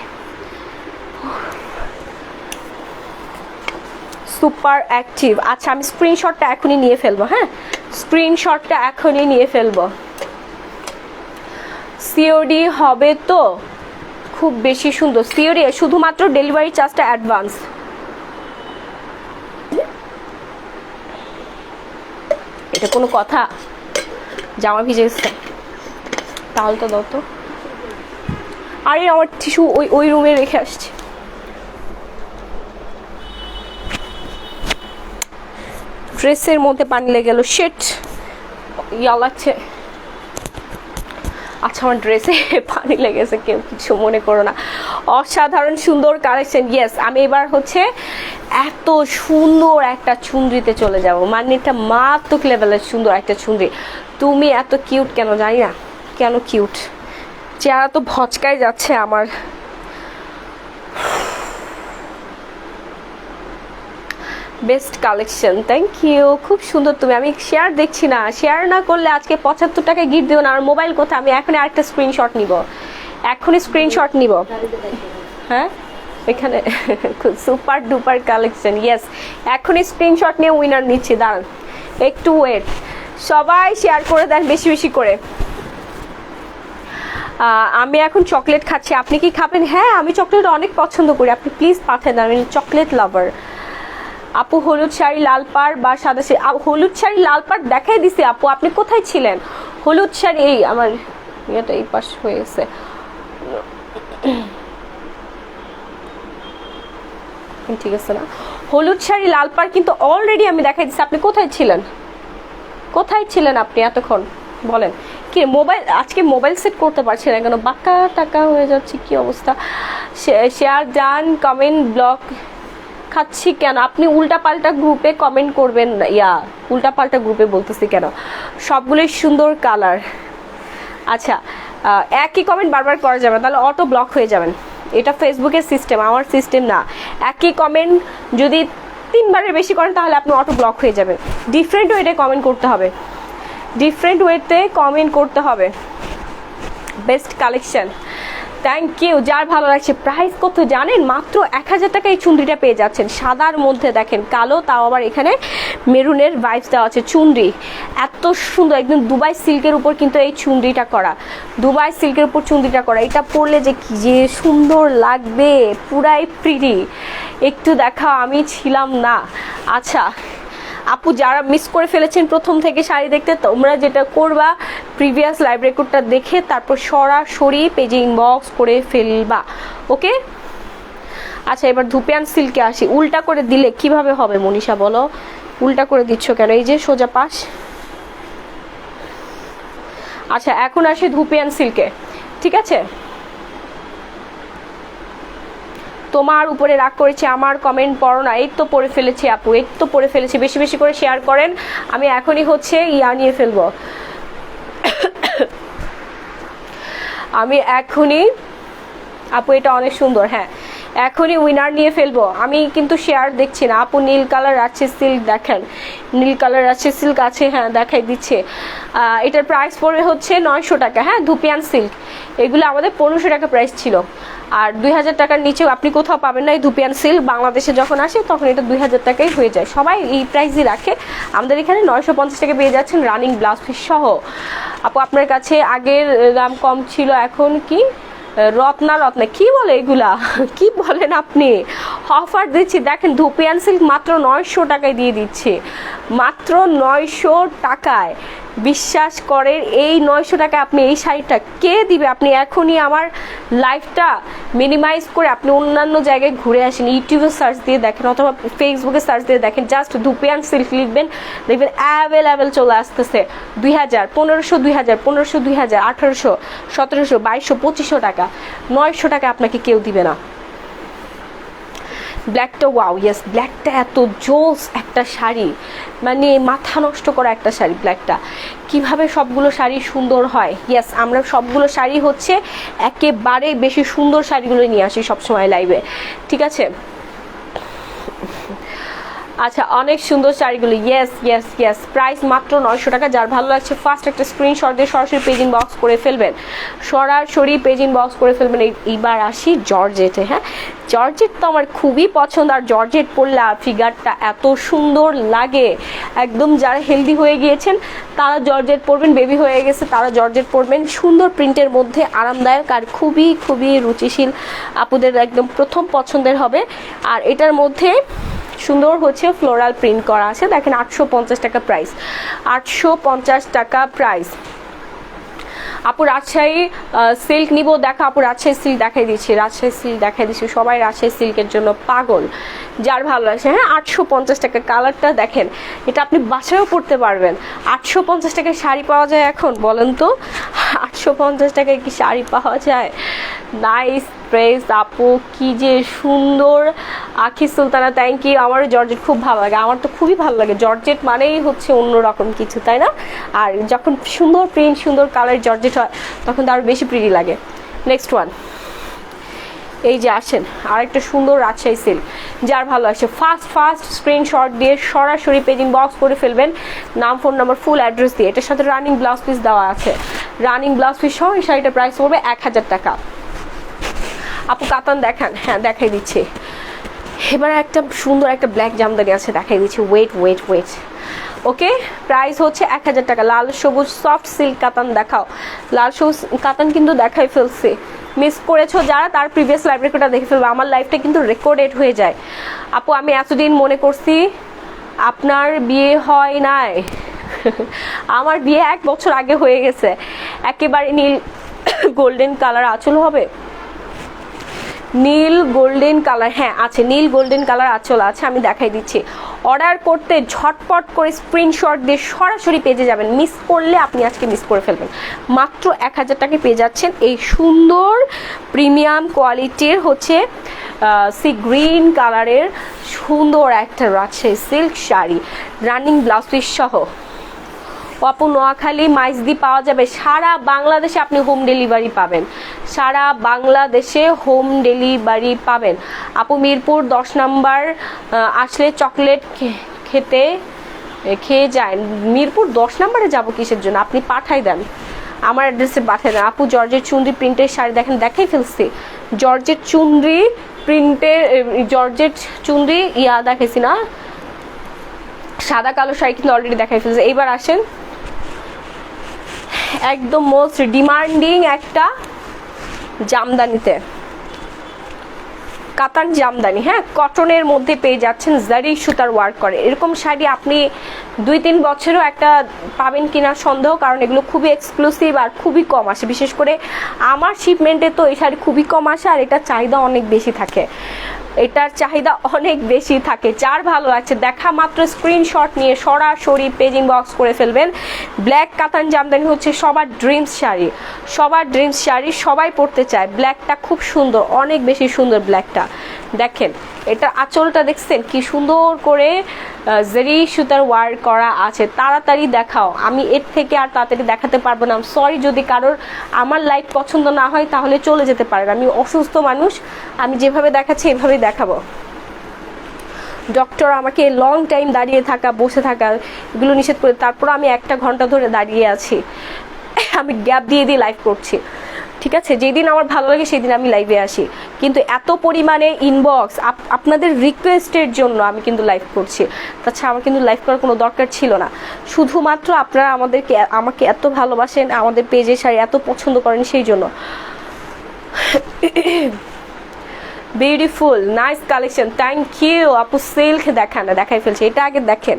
সুপার অ্যাক্টিভ, আচ্ছা আমি স্ক্রিনশটটা এখনই নিয়ে ফেলবো, হ্যাঁ স্ক্রিনশটটা এখনই নিয়ে ফেলবো। সিওডি হবে তো, খুব বেশি সুন্দর সিওডি, শুধুমাত্র ডেলিভারি চার্জটা অ্যাডভান্স। এটা কোনো কথা? জামা ভিজে গেছে, তাহলে তো দাও তো। আরে আমার টিস্যু ওই রুমে রেখে আসছি। ড্রেসের মধ্যে পানি লেগে গেল, শেট ইয়া লাগছে। আচ্ছা আমার ড্রেসে পানি লেগেছে, কেউ কিছু মনে করো না। অসাধারণ সুন্দর কালেকশন, ইয়েস। আমি এবার হচ্ছে এত সুন্দর একটা চুনরিতে চলে যাব, মানে এটা মারাত্মক লেভেলের সুন্দর একটা চুনরি। তুমি এত কিউট কেন জানি না, কেন কিউট, চেহারা তো ভচকায় যাচ্ছে আমার। বেস্ট কালেকশন, থ্যাংক ইউ, খুব সুন্দর। তুমি, আমি শেয়ার দেখছি না, শেয়ার না করলে আজকে 75 টাকায় গিফট দেবো না। আর মোবাইল কোথায়? আমি এখনই আরেকটা স্ক্রিনশট নিব, এখনই স্ক্রিনশট নিব। হ্যাঁ এখানে সুপার ডুপার কালেকশন, ইয়েস এখনই স্ক্রিনশট নিয়ে উইনার নিচ্ছি, দাঁড়ান একটু ওয়েট। সবাই শেয়ার করে দেন বেশি বেশি করে। আমি এখন চকলেট খাচ্ছি, আপনি কি খাবেন? হ্যাঁ আমি চকলেট অনেক পছন্দ করি, আপনি প্লিজ পাঠান, আমি চকলেট লাভার। আপু হলুদ শাড়ি লাল পাড় বা সাদা শাড়ি, হলুদ শাড়ি লাল পাড় দেখাই দিছি আপু, আপনি কোথায় ছিলেন? হলুদ শাড়ি, এই আমার ইয়েটা এই পাশ হয়ে গেছে, ঠিক আছে না? হলুদ শাড়ি লাল পাড় কিন্তু অলরেডি আমি দেখাই দিচ্ছি, আপনি কোথায় ছিলেন? কোথায় ছিলেন আপনি এতক্ষণ বলেন? কি মোবাইল, আজকে মোবাইল সেট করতে পারছি না কেন, বাঁকা টাকা হয়ে যাচ্ছে, কি অবস্থা? শেয়ার ডান, কমেন্ট ব্লক খাচ্ছি কেন? আপনি উল্টাপাল্টা গ্রুপে কমেন্ট করবেন, ইয়া উল্টাপাল্টা গ্রুপে বলতেছি কেন? সবগুলোই সুন্দর কালার। আচ্ছা একই কমেন্ট বারবার করা যাবে, তাহলে অটো ব্লক হয়ে যাবেন। এটা ফেসবুকের সিস্টেম, আমার সিস্টেম না। একই কমেন্ট যদি 3 বারের বেশি করেন তাহলে আপনি অটো ব্লক হয়ে যাবেন। ডিফারেন্ট ওয়েতে কমেন্ট করতে হবে, ডিফারেন্ট ওয়েতে কমেন্ট করতে হবে। Best collection, thank you. যার ভালো লাগছে। প্রাইস কত জানেন? মাত্র 1000 টাকা এই চুনরিটা পেয়ে যাচ্ছেন। সাদার মধ্যে দেখেন কালো, তাও আবার এখানে মেরুনের ভাইবস দেওয়া আছে। চুনরি এত সুন্দর, একদম দুবাই সিল্কের উপর কিন্তু এই চুনরিটা করা, দুবাই সিল্কের উপর চুনরিটা করা। এটা পরলে যে কি যে সুন্দর লাগবে, পুরাই প্রিটি। একটু দেখা, আমি ছিলাম না। আচ্ছা আপু যারা মিস করে ফেলেছেন প্রথম থেকে শাড়ি দেখতে, তোমরা যেটা করবা প্রিভিয়াস লাইভ রেকর্ডটা দেখে তারপর সরাসরি পেজে ইনবক্স করে ফেলবা, ওকে? আচ্ছা এবার ধুপিয়ান সিল্কে আসি। উল্টা করে দিলে কিভাবে হবে মনীষা বলো? উল্টা করে দিচ্ছ কেন? এই যে সোজা পাশ। আচ্ছা এখন আসি ধুপিয়ান সিল্কে, ঠিক আছে? তোমার উপরে রাগ করেছি, আমার কমেন্ট পড়ো না। এই তো পড়ে ফেলেছি আপু, এই তো পড়ে ফেলেছি। বেশি বেশি করে শেয়ার করেন, আমি এখনই হচ্ছে ইয়া নিয়ে ফেলবো, আমি এখনই। আপু এটা অনেক সুন্দর, হ্যাঁ এখনই উইনার নিয়ে ফেলবো। আমি কিন্তু শেয়ার দেখছি না। আপু নীল কালার আছে সিল্ক, দেখেন নীল কালার আছে সিল্ক আছে, হ্যাঁ দেখাই দিচ্ছে। এটার প্রাইস পড়বে হচ্ছে 900 টাকা, হ্যাঁ ধুপিয়ান সিল্ক। এগুলো আমাদের 1500 টাকা প্রাইস ছিল, আর 2000 টাকার নিচেও আপনি কোথাও পাবেন না। এই ধুপিয়ান সিল্ক বাংলাদেশে যখন আসে তখন এটা 2000 টাকাই হয়ে যায়, সবাই এই প্রাইসই রাখে। আমাদের এখানে 950 টাকা পেয়ে যাচ্ছেন রানিং ব্লাউজ পিস সহ। আপু আপনার কাছে আগের দাম কম ছিল, এখন কি রত্না রত্না কি বলে এগুলা, কি বলেন আপনি? অফার দিচ্ছি, দেখেন ধুপিয়ান সিল্ক মাত্র 900 টাকায় দিয়ে দিচ্ছে, মাত্র 900 টাকায়। বিশ্বাস করেন এই 900 টাকা আপনি এই শাড়িটা কে দিবে? আপনি এখনই আমার লাইফটা মিনিমাইজ করে আপনি অন্যান্য জায়গায় ঘুরে আসেন, ইউটিউবে সার্চ দিয়ে দেখেন অথবা ফেসবুকে সার্চ দিয়ে দেখেন, জাস্ট ধুপিয়ান সিল্ক লিখবেন, দেখবেন অ্যাভেলেবেল চলে আসতেছে 2000, 1500, 2000, 1500, 2000, 1800, 1700, 2200, 2500 টাকা। 900 টাকা আপনাকে কেউ দিবে না। ব্ল্যাকটা ওয়াও, ইয়েস ব্ল্যাকটা এত জোস একটা শাড়ি, মানে মাথা নষ্ট করা একটা শাড়ি। ব্ল্যাকটা কিভাবে সবগুলো শাড়ি সুন্দর হয়, ইয়েস আমরা সবগুলো শাড়ি হচ্ছে একেবারে বেশি সুন্দর শাড়িগুলো নিয়ে আসি সবসময় লাইভে, ঠিক আছে? আচ্ছা অনেক সুন্দর শাড়িগুলো, ইয়েস ইয়েস ইয়েস, প্রাইস মাত্র 900 টাকা। যার ভালো লাগছে ফার্স্ট একটা স্ক্রিনশট দিয়ে সরাসরি পেজ ইনবক্স করে ফেলবেন, সরাসরি পেজ ইনবক্স করে ফেলবেন। এইবার আসি জর্জেটে। হ্যাঁ, জর্জেট তো আমার খুবই পছন্দ, আর জর্জেট পরলে ফিগারটা এত সুন্দর লাগে, একদম যারা হেলদি হয়ে গিয়েছেন তারা জর্জেট পরবেন, বেবি হয়ে গেছে তারা জর্জেট পরবেন। সুন্দর প্রিন্টের মধ্যে আরামদায়ক আর খুবই খুবই রুচিশীল, আপুদের একদম প্রথম পছন্দের হবে। আর এটার মধ্যে সুন্দর হচ্ছে ফ্লোরাল প্রিন্ট করা আছে, দেখেন 850 টাকা প্রাইস, 850 টাকা প্রাইস। আপু রাজশাহী সিল্ক নিব, দেখা আপু রাজশাহী সিল্ক দেখাই দিচ্ছি, রাজশাহী সিল্ক দেখাই দিচ্ছি, সবাই রাজশাহী সিল্কের জন্য পাগল, যার ভালো লাগছে। হ্যাঁ 850 টাকা, কালারটা দেখেন, এটা আপনি বাসায়ও পরতে পারবেন। 850 টাকায় শাড়ি পাওয়া যায় এখন, বলেন তো 850 টাকায় কি শাড়ি পাওয়া যায়? নাইস প্রেস আপু, কি যে সুন্দর। আখি সুলতানা থ্যাংক ইউ। আমারও জর্জেট খুব ভালো লাগে, আমার তো খুবই ভালো লাগে জর্জেট, মানেই হচ্ছে অন্যরকম কিছু, তাই না? আর যখন সুন্দর প্রিন্ট সুন্দর কালার জর্জেট হয় তখন তো আরও বেশি প্রিটি লাগে। নেক্সট ওয়ান, এই যে আসেন আরেকটা সুন্দর রাজশাহী সিল্ক, যার ভালো আছে ফার্স্ট স্ক্রিনশট দিয়ে সরাসরি পেজ ইনবক্স করে ফেলবেন, নাম ফোন নাম্বার ফুল অ্যাড্রেস দিয়ে। এটার সাথে রানিং ব্লাউজ পিস দেওয়া আছে, রানিং ব্লাউজ পিস সহ এই শাড়িটার প্রাইস পড়বে 1000 টাকা। আপু কাতান দেখান, হ্যাঁ দেখাই দিচ্ছি। এবার একটা সুন্দর একটা ব্ল্যাক জামদানি আছে, দেখাই দিচ্ছি, ওয়েট ওয়েট ওয়েট। ওকে, প্রাইস হচ্ছে 1000 টাকা। লাল সবুজ সফট সিল্ক কাতান দেখাও, লাল সবুজ কাতান কিন্তু দেখাই ফেলছি, মিস করেছো যারা তার প্রিভিয়াস লাইভ রেকর্ডটা দেখে ফেলবে, আমার লাইফটা কিন্তু রেকর্ডেড হয়ে যায়। আপু আমি এতদিন মনে করছি আপনার বিয়ে হয় নাই, আমার বিয়ে 1 বছর আগে হয়ে গেছে। একেবারে নীল গোল্ডেন কালার আঁচল হবে, নীল গোল্ডেন কালার, হ্যাঁ আছে নীল গোল্ডেন কালার আঁচল আছে, আমি দেখাই দিচ্ছি। অর্ডার করতে ঝটপট করে স্ক্রিনশট দিয়ে সরাসরি পেজে যাবেন, মিস করলে আপনি আজকে মিস করে ফেলবেন। মাত্র 1000 টাকায় পেয়ে যাচ্ছেন এই সুন্দর প্রিমিয়াম কোয়ালিটির হচ্ছে সি গ্রিন কালারের সুন্দর একটা Rajshahi silk sari, running blouse piece সহ। আপু নোয়াখালী মাইজদি পাওয়া যাবে, সারা বাংলাদেশে আপনি হোম ডেলিভারি পাবেন, সারা বাংলাদেশে হোম ডেলিভারি পাবেন। আপু মিরপুর 10 নাম্বার আসলে চকলেট খেয়ে যায়, মিরপুর 10 নাম্বারে যাবো কিসের জন্য, আপনি পাঠাই দেন আমার অ্যাড্রেসে, পাঠাই দেন। আপু জর্জেট চুনরি প্রিন্টের শাড়ি দেখেন, দেখাই ফেলছি জর্জেট চুনরি প্রিন্টের, জর্জেট চুনরি দেখাইছি না, সাদা কালো শাড়ি কিন্তু অলরেডি দেখাই ফেলছে। এইবার আসেন একদম মোস্ট ডিমান্ডিং একটা জামদানিতে, কাতান জামদানি, হ্যাঁ কটনের মধ্যে পেয়ে যাচ্ছেন, জারি সুতার ওয়ার্ক করে। এরকম শাড়ি আপনি 2-3 বছরও একটা পাবেন কিনা সন্দেহ, কারণ এগুলো খুবই এক্সক্লুসিভ আর খুবই কম আসে, বিশেষ করে আমার শিপমেন্টে তো এই শাড়ি খুবই কম আসে, আর এটার চাহিদা অনেক বেশি থাকে, এটার চাহিদা অনেক বেশি থাকে। যার ভালো লাগছে দেখা মাত্র স্ক্রিনশট নিয়ে সরাসরি পেজ ইনবক্স করে ফেলবেন। ব্ল্যাক কাতান জামদানি হচ্ছে সবার ড্রিমস শাড়ি, সবার ড্রিমস শাড়ি, সবাই পরতে চায়। ব্ল্যাকটা খুব সুন্দর, অনেক বেশি সুন্দর ব্ল্যাকটা। দেখেন এটা আঁচলটা দেখছেন কি সুন্দর করে জারি সুতার ওয়ার্ক করা আছে। তাড়াতাড়ি দেখাও, আমি এর থেকে আর তাড়াতাড়ি দেখাতে পারবো না। সরি যদি কারোর আমার লাইফ পছন্দ না হয় তাহলে চলে যেতে পারেন, আমি অসুস্থ মানুষ, আমি যেভাবে দেখাচ্ছি এভাবেই দেখাবো। ডক্টর আমাকে লং টাইম দাঁড়িয়ে থাকা বসে থাকা এগুলো নিষেধ করে, তারপর আমি 1 ঘন্টা ধরে দাঁড়িয়ে আছি, আমি গ্যাপ দিয়ে দিয়ে লাইভ করছি, ঠিক আছে? যেদিন আমার ভালো লাগে সেদিন আমি লাইভে আসি, কিন্তু এত পরিমাণে ইনবক্স আপনাদের রিকোয়েস্টের জন্য আমি কিন্তু লাইভ করছি, তাছাড়া আমার কিন্তু লাইভ করার কোনো দরকার ছিল না। শুধুমাত্র আপনারা আমাকে এত ভালোবাসেন, আমাদের পেজের শাড়ি এত পছন্দ করেন, সেই জন্য। Beautiful, nice collection, thank you আপু। সিল্ক দেখান না, দেখাই ফেলছে, এটা আগে দেখেন,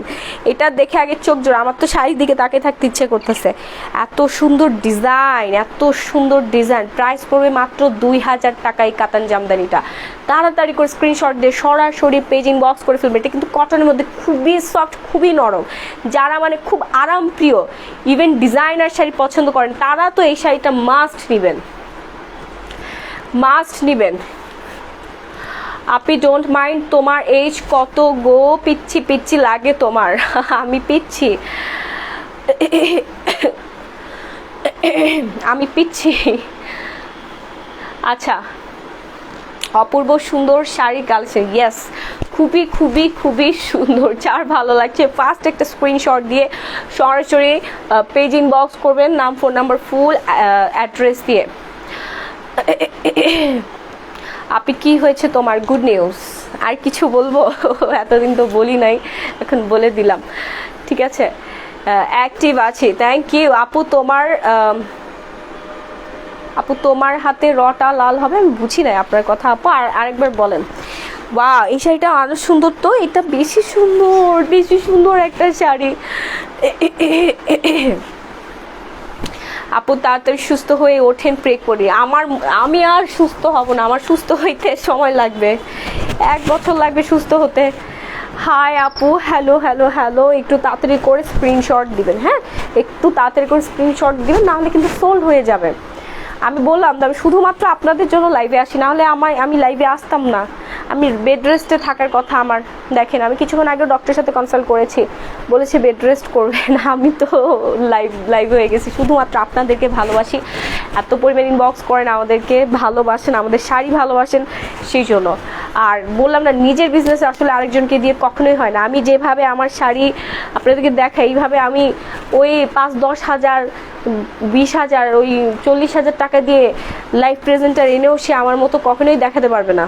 এটা দেখে আগে চোখ জোড়া, আমার তো শাড়ির দিকে তাকিয়ে থাকতে ইচ্ছে করতেছে। এত সুন্দর ডিজাইন, এত সুন্দর ডিজাইন। প্রাইস পড়বে মাত্র 2000 টাকায় কাতান জামদানিটা। তাড়াতাড়ি করে স্ক্রিনশট দিয়ে সরাসরি পেজ ইনবক্স করে ফেলবে। এটা কিন্তু কটনের মধ্যে খুবই সফট, খুবই নরম। যারা মানে খুব আরাম প্রিয়, ইভেন ডিজাইনার শাড়ি পছন্দ করেন, তারা তো এই শাড়িটা মাস্ট নেবেন, মাস্ট নেবেন। আপনি ডোন্ট মাইন্ড, তোমার এজ কত গো? পিচ্ছি পিচ্ছি লাগে তোমার। আমি পিচ্ছি, আমি পিচ্ছি। আচ্ছা, অপূর্ব সুন্দর শাড়ি কালেকশন, ইয়েস, খুবই খুবই খুবই সুন্দর। যার ভালো লাগছে ফার্স্ট একটা স্ক্রিনশট দিয়ে সরাসরি পেজ ইনবক্স করবেন, নাম, ফোন নাম্বার, ফুল অ্যাড্রেস দিয়ে। আপনি কি হয়েছে তোমার? Good news. আর কিছু বলবো? এতদিন তো বলি নাই, এখন বলে দিলাম, ঠিক আছে। অ্যাক্টিভ আছি, থ্যাংক ইউ আপু। আপু তোমার হাতে রটা লাল হবে? আমি বুঝি নাই আপনার কথা আপু, আরেকবার বলেন। বা এই শাড়িটা আরো সুন্দর তো, এটা বেশি সুন্দর, বেশি সুন্দর একটা শাড়ি। আপু তাড়াতাড়ি সুস্থ হয়ে ওঠেন, প্রে করি। আমি আর সুস্থ হব না, আমার সুস্থ হইতে সময় লাগবে, 1 বছর লাগবে সুস্থ হতে। হাই আপু, হ্যালো হ্যালো হ্যালো, একটু তাড়াতাড়ি করে স্ক্রিনশট দিবেন, হ্যাঁ একটু তাড়াতাড়ি করে স্ক্রিনশট দিবেন, নাহলে কিন্তু সোল্ড হয়ে যাবে। আমি বললাম তো, আমি শুধুমাত্র আপনাদের জন্য লাইভে আসি, নাহলে আমি লাইভে আসতাম না। আমি বেড রেস্টে থাকার কথা আমার। দেখেন, আমি কিছুক্ষণ আগে ডক্টরের সাথে কনসাল্ট করেছি, বলেছে বেড রেস্ট করবেন। আমি তো লাইভ হয়ে গেছি, শুধুমাত্র আপনাদেরকে ভালোবাসি, এত পরিমাণ ইনবক্স করেন, আমাদেরকে ভালোবাসেন, আমাদের শাড়ি ভালোবাসেন, সেই জন্য। আর বললাম না, নিজের বিজনেস আসলে আরেকজনকে দিয়ে কখনোই হয় না। আমি যেভাবে আমার শাড়ি আপনাদেরকে দেখাই, এইভাবে আমি ওই 5-10 হাজার, 20 হাজার, ওই 40,000 টাকা দিয়ে লাইভ প্রেজেন্টার এনেও সে আমার মতো কখনোই দেখাতে পারবে না।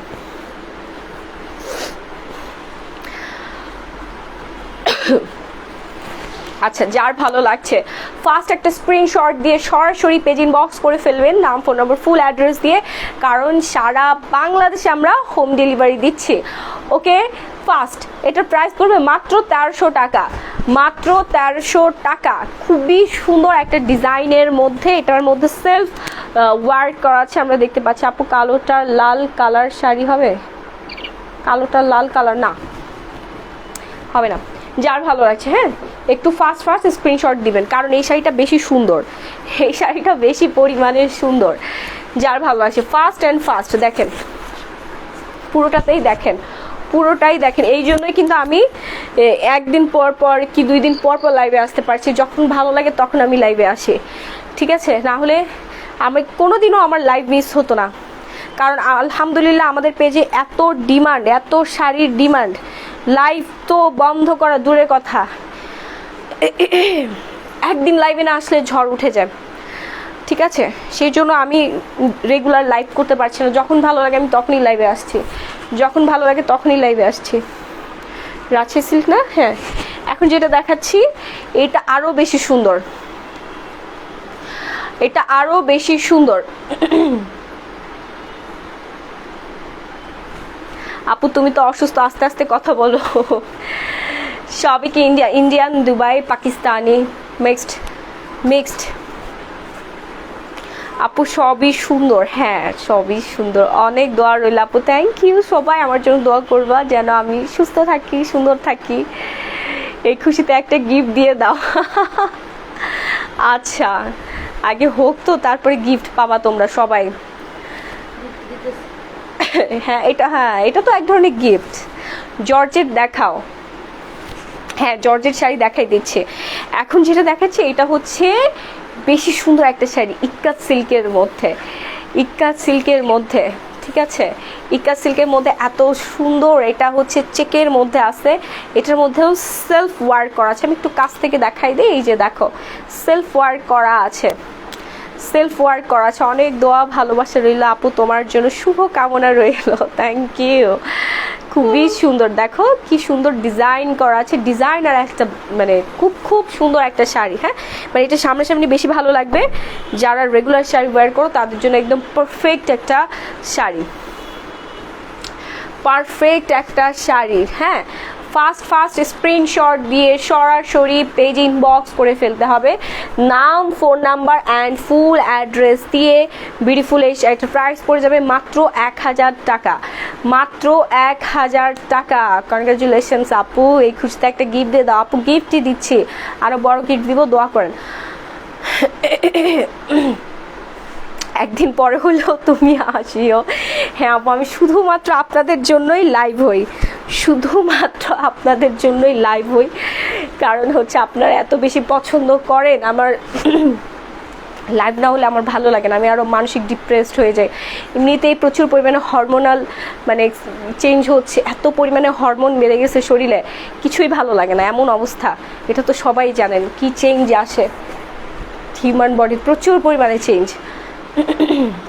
আচ্ছা, যার ভালো লাগছে ফার্স্ট একটা স্ক্রিনশট দিয়ে সরাসরি পেজ ইনবক্স করে ফেলবেন, নাম, ফোন নম্বর, ফুল অ্যাড্রেস দিয়ে, কারণ সারা বাংলাদেশে আমরা হোম ডেলিভারি দিচ্ছি। ওকে, ফার্স্ট এটার প্রাইস পড়বে মাত্র 1300 টাকা, মাত্র 1300 টাকা। খুবই সুন্দর একটা ডিজাইনের মধ্যে, এটার মধ্যে সেলফ ওয়ার্ক করা আছে, আমরা দেখতে পাচ্ছি। আপু কালোটা লাল কালার শাড়ি হবে? কালোটা লাল কালার না, হবে না। যার ভালো লাগছে, হ্যাঁ একটু ফাস্ট স্ক্রিনশট দিবেন, কারণ এই শাড়িটা বেশি সুন্দর, এই শাড়িটা বেশি পরিমাণে সুন্দর। যার ভালো লাগছে ফাস্ট দেখেন, পুরোটাতেই দেখেন, পুরোটাই দেখেন। এই জন্যই কিন্তু আমি একদিন পর পর কি 2 দিন পর পর লাইভে আসতে পারছি, যখন ভালো লাগে তখন আমি লাইভে আসি, ঠিক আছে। না হলে আমি কোনোদিনও আমার লাইভ মিস হতো না, কারণ আলহামদুলিল্লাহ আমাদের পেজে এত ডিমান্ড, এত শাড়ির ডিমান্ড, লাইভ তো বন্ধ করা দূরের কথা, একদিন লাইভে না আসলে ঝড় উঠে যায়, ঠিক আছে। সেই জন্য আমি রেগুলার লাইভ করতে পারছি না, যখন ভালো লাগে আমি তখনই লাইভে আসছি, যখন ভালো লাগে তখনই লাইভে আসছি। রাজশাহী সিল্ক না? হ্যাঁ, এখন যেটা দেখাচ্ছি এটা আরও বেশি সুন্দর, এটা আরও বেশি সুন্দর। আপু তুমি তো অসুস্থ, আস্তে আস্তে কথা বলো। সবই কি ইন্ডিয়ান, দুবাই, পাকিস্তানি, মিক্সড। আপু সবই সুন্দর, হ্যাঁ সবই সুন্দর, অনেক দোয়া রইল আপু, থ্যাংক ইউ। সবাই আমার জন্য দোয়া করবা যেন আমি সুস্থ থাকি, সুন্দর থাকি। এই খুশিতে একটা গিফট দিয়ে দাও। আচ্ছা, আগে হোক তো, তারপরে গিফট পাবা তোমরা সবাই। হ্যাঁ এটা তো এক ধরনের গিফট। জর্জেট দেখাও, হ্যাঁ জর্জেট শাড়ি দেখাই দিচ্ছে। এখন যেটা দেখাচ্ছে এটা হচ্ছে বেশি সুন্দর একটা শাড়ি, ইক্কাত সিল্কের মধ্যে, ইক্কাত সিল্কের মধ্যে, ঠিক আছে। ইক্কাত সিল্কের মধ্যে এত সুন্দর, এটা হচ্ছে চেকের মধ্যে আছে, এটার মধ্যেও সেলফ ওয়ার্ক করা আছে। আমি একটু কাছ থেকে দেখাই দিই, এই যে দেখো সেলফ ওয়ার্ক করা আছে, সেলফ ওয়ার্ক করা আছে। অনেক দোয়া ভালোবাসা রইল আপু, তোমার জন্য শুভ কামনা রইল, থ্যাংক ইউ। খুবই সুন্দর, দেখো কি সুন্দর ডিজাইন করা আছে, ডিজাইন আর একটা মানে খুব সুন্দর একটা শাড়ি, হ্যাঁ মানে এটা সামনাসামনি বেশি ভালো লাগবে। যারা রেগুলার শাড়ি ওয়্যার করো তাদের জন্য একদম পারফেক্ট একটা শাড়ি। পারফেক্ট একটা শাড়ির। হ্যাঁ, ফার্স্ট স্ক্রিনশট দিয়ে সরাসরি পেজ ইনবক্স করে ফেলতে হবে, নাম, phone number and full address দিয়ে। বিউটিফুল এই একটা প্রাইস পড়ে যাবে মাত্র 1000 টাকা, মাত্র 1000 টাকা। কনগ্রাচুলেশনস আপু, এই খুশিতে একটা গিফট দিয়ে দাও। আপু গিফটই দিচ্ছি, আরও বড় গিফট দিব, দোয়া করেন। একদিন পরে হলেও তুমি আসিও। হ্যাঁ আপু, আমি শুধুমাত্র আপনাদের জন্যই লাইভ হই, শুধুমাত্র আপনাদের জন্যই লাইভ হই, কারণ হচ্ছে আপনারা এত বেশি পছন্দ করেন। আমার লাইভ না হলে আমার ভালো লাগে না, আমি আরও মানসিক ডিপ্রেসড হয়ে যাই। এমনিতেই প্রচুর পরিমাণে হরমোনাল মানে চেঞ্জ হচ্ছে, এত পরিমাণে হরমোন বেড়ে গেছে শরীরে, কিছুই ভালো লাগে না, এমন অবস্থা। এটা তো সবাই জানেন কি চেঞ্জ আসে হিউম্যান বডি, প্রচুর পরিমাণে চেঞ্জ।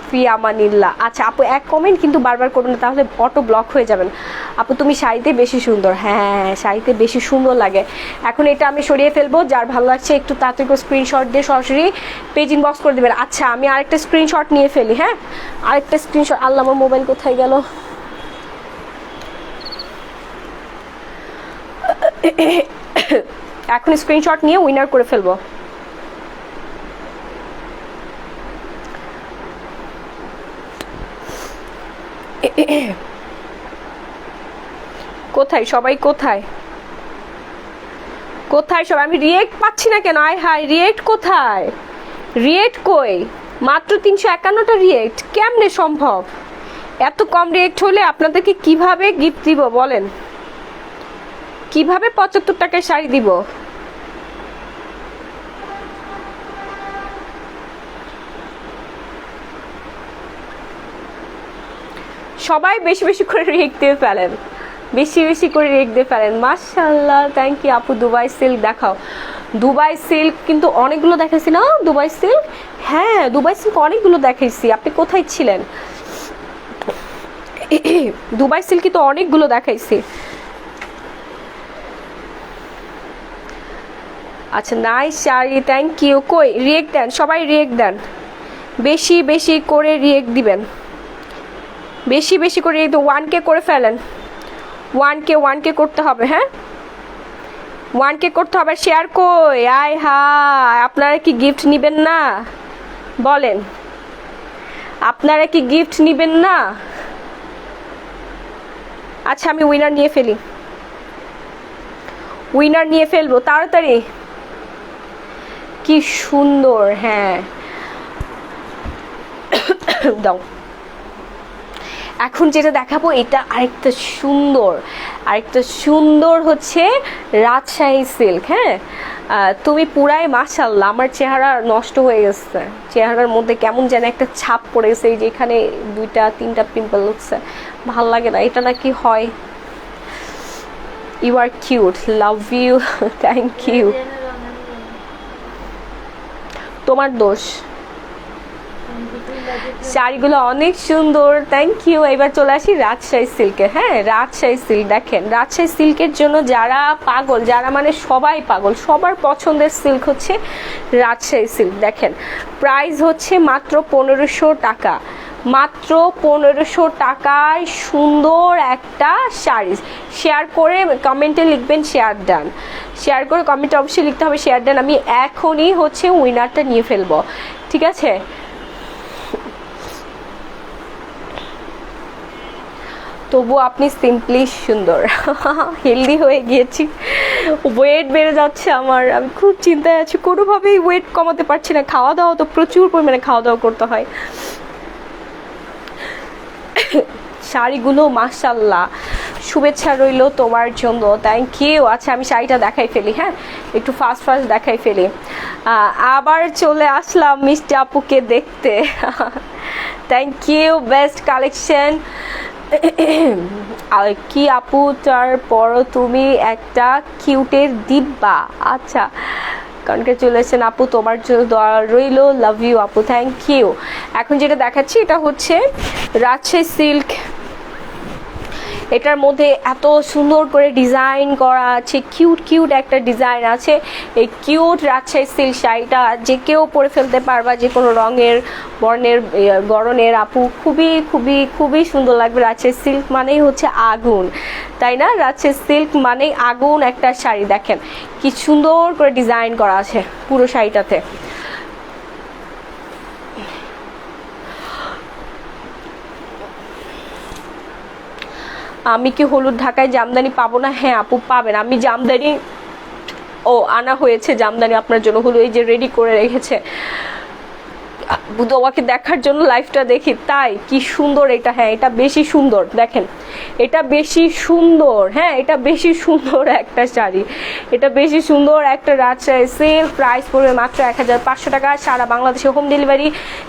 ফিয়ামানিল্লা। আচ্ছা আপু, এক কমেন্ট কিন্তু বারবার করবেন না, তাহলে অটো ব্লক হয়ে যাবেন। আপু তুমি শাড়িতে বেশি সুন্দর। হ্যাঁ, শাড়িতে বেশি সুন্দর লাগে। এখন এটা আমি সরিয়ে ফেলবো, যার ভালো লাগছে একটু তাড়াতাড়ি করে স্ক্রিনশট দিয়ে সরাসরি পেজ ইনবক্স করে দেবেন। আচ্ছা আমি আরেকটা স্ক্রিনশট নিয়ে ফেলি। হ্যাঁ, আরেকটা স্ক্রিনশট। আল্লাহ, আমার মোবাইল কোথায় গেল? এখন স্ক্রিনশট নিয়ে উইনার করে ফেলবো। কোথায় সবাই, কোথায় কোথায় সবাই? আমি রিয়েক্ট পাচ্ছি না কেন? আয় হাই, রিয়েক্ট কোথায়? রিয়েক্ট কই? মাত্র 351টা রিয়েক্ট, কেমনে সম্ভব? এত কম রিয়েক্ট হলে আপনাদেরকে কিভাবে গিফট দিব বলেন? কিভাবে 75 টাকায় শাড়ি দিব? সবাই বেশি বেশি করে রিয়েক্ট দিয়ে ফেলেন, বেশি বেশি করে রিয়েক্ট দিয়ে ফেলেন। মাশাআল্লাহ, থ্যাংক ইউ আপু। দুবাই সিল্ক দেখাও। দুবাই সিল্ক কিন্তু অনেকগুলো দেখাইছি না? দুবাই সিল্ক, হ্যাঁ দুবাই সিল্ক অনেকগুলো দেখাইছি, আপনি কোথায় ছিলেন? দুবাই সিল্ক তো অনেকগুলো দেখাইছি। আচ্ছা নাইস শাড়ি, থ্যাংক ইউ। কই রিয়েক্ট দেন, সবাই রিয়েক্ট দেন, বেশি বেশি করে রিয়েক্ট দিবেন, বেশি বেশি করে রিয়েক্ট। 1K করে ফেলেন, 1K করতে হবে। হ্যাঁ 1K করতে হবে। শেয়ার কই? আয় হায়, আপনারা কি গিফট নিবেন না বলেন? আপনারা কি গিফট নিবেন না? আচ্ছা আমি উইনার নিয়ে ফেলি, উইনার নিয়ে ফেলবো তাড়াতাড়ি। কি সুন্দর। হ্যাঁ দাও। এখন যেটা দেখাবো এটা আরেকটা সুন্দর, আরেকটা সুন্দর হচ্ছে রাজশাহী সিল্ক। হ্যাঁ তুমি পুরাই মাশাআল্লাহ, আমার চেহারা নষ্ট হয়ে গেছে, চেহারার মধ্যে কেমন যেন একটা ছাপ পড়ে গেছে, এই যে এখানে 2-3টা পিম্পল উঠছে, ভাল লাগে না। এটা নাকি হয় you are cute, love you, thank you. তোমার দোষ। শাড়িগুলো অনেক সুন্দর, থ্যাংক ইউ। এবার চলে আসি রাজশাহী সিল্কে। হ্যাঁ রাজশাহী সিল্ক দেখেন, রাজশাহী সিল্কের জন্য যারা পাগল, যারা মানে সবাই পাগল, সবার পছন্দের সিল্ক হচ্ছে রাজশাহী সিল্ক। দেখেন প্রাইস হচ্ছে মাত্র 1500 টাকা, মাত্র 1500 টাকায় সুন্দর একটা শাড়ি। শেয়ার করে কমেন্টে লিখবেন শেয়ার ডান, শেয়ার করে কমেন্টে অবশ্যই লিখতে হবে শেয়ার ডান। আমি এখনই হচ্ছে উইনারটা নিয়ে ফেলবো, ঠিক আছে? তবু আপনি সিম্পলি সুন্দর। হেলদি হয়ে গিয়েছি, ওয়েট বেড়ে যাচ্ছে আমার, আমি খুব চিন্তায় আছি, কোনোভাবেই ওয়েট কমাতে পারছি না। খাওয়া দাওয়া তো প্রচুর পরিমাণে খাওয়া দাওয়া করতে হয়। শাড়িগুলো মাশাআল্লাহ, শুভেচ্ছা রইল তোমার জন্য, থ্যাংক ইউ। আচ্ছা আমি শাড়িটা দেখাই ফেলি, হ্যাঁ একটু ফাস্ট দেখাই ফেলি। আবার চলে আসলাম মিষ্টি আপুকে দেখতে, থ্যাংক ইউ, বেস্ট কালেকশন। কি আপু তারপরও তুমি একটা কিউটের দিব্যা। আচ্ছা কনগ্রাচুলেশন আপু, তোমার জন্য দোয়া রইল, লাভ ইউ আপু, থ্যাংক ইউ। এখন যেটা দেখাচ্ছি এটা হচ্ছে রাজশাহী সিল্ক, এটার মধ্যে এত সুন্দর করে ডিজাইন করা আছে, কিউট কিউট একটা ডিজাইন আছে। এই কিউট রাজশাহী সিল্ক শাড়িটা যে কেউ পরে ফেলতে পারবা, যে কোনো রঙের বর্ণের গড়নের আপু, খুবই খুবই খুবই সুন্দর লাগবে। রাজশাহী সিল্ক মানেই হচ্ছে আগুন, তাই না? রাজশাহী সিল্ক মানেই আগুন একটা শাড়ি। দেখেন কি সুন্দর করে ডিজাইন করা আছে পুরো শাড়িটাতে। আমি কি হলুদ ঢাকায় জামদানি পাবো না? হ্যাঁ আপু পাবেন। আমি জামদানি আনা হয়েছে জামদানি আপনার জন্য, হলো এই যে রেডি করে রেখেছে, তোমাকে দেখার জন্য লাইভটা দেখি। তাই কি সুন্দর এটা। হ্যাঁ এটা বেশি সুন্দর, দেখেন এটা বেশি সুন্দর। হ্যাঁ এটা বেশি সুন্দর একটা শাড়ি, এটা বেশি সুন্দর একটা রাজশাহী সিল্ক। প্রাইস পড়বে মাত্র 1500 টাকা, সারা বাংলাদেশে হোম ডেলিভারি।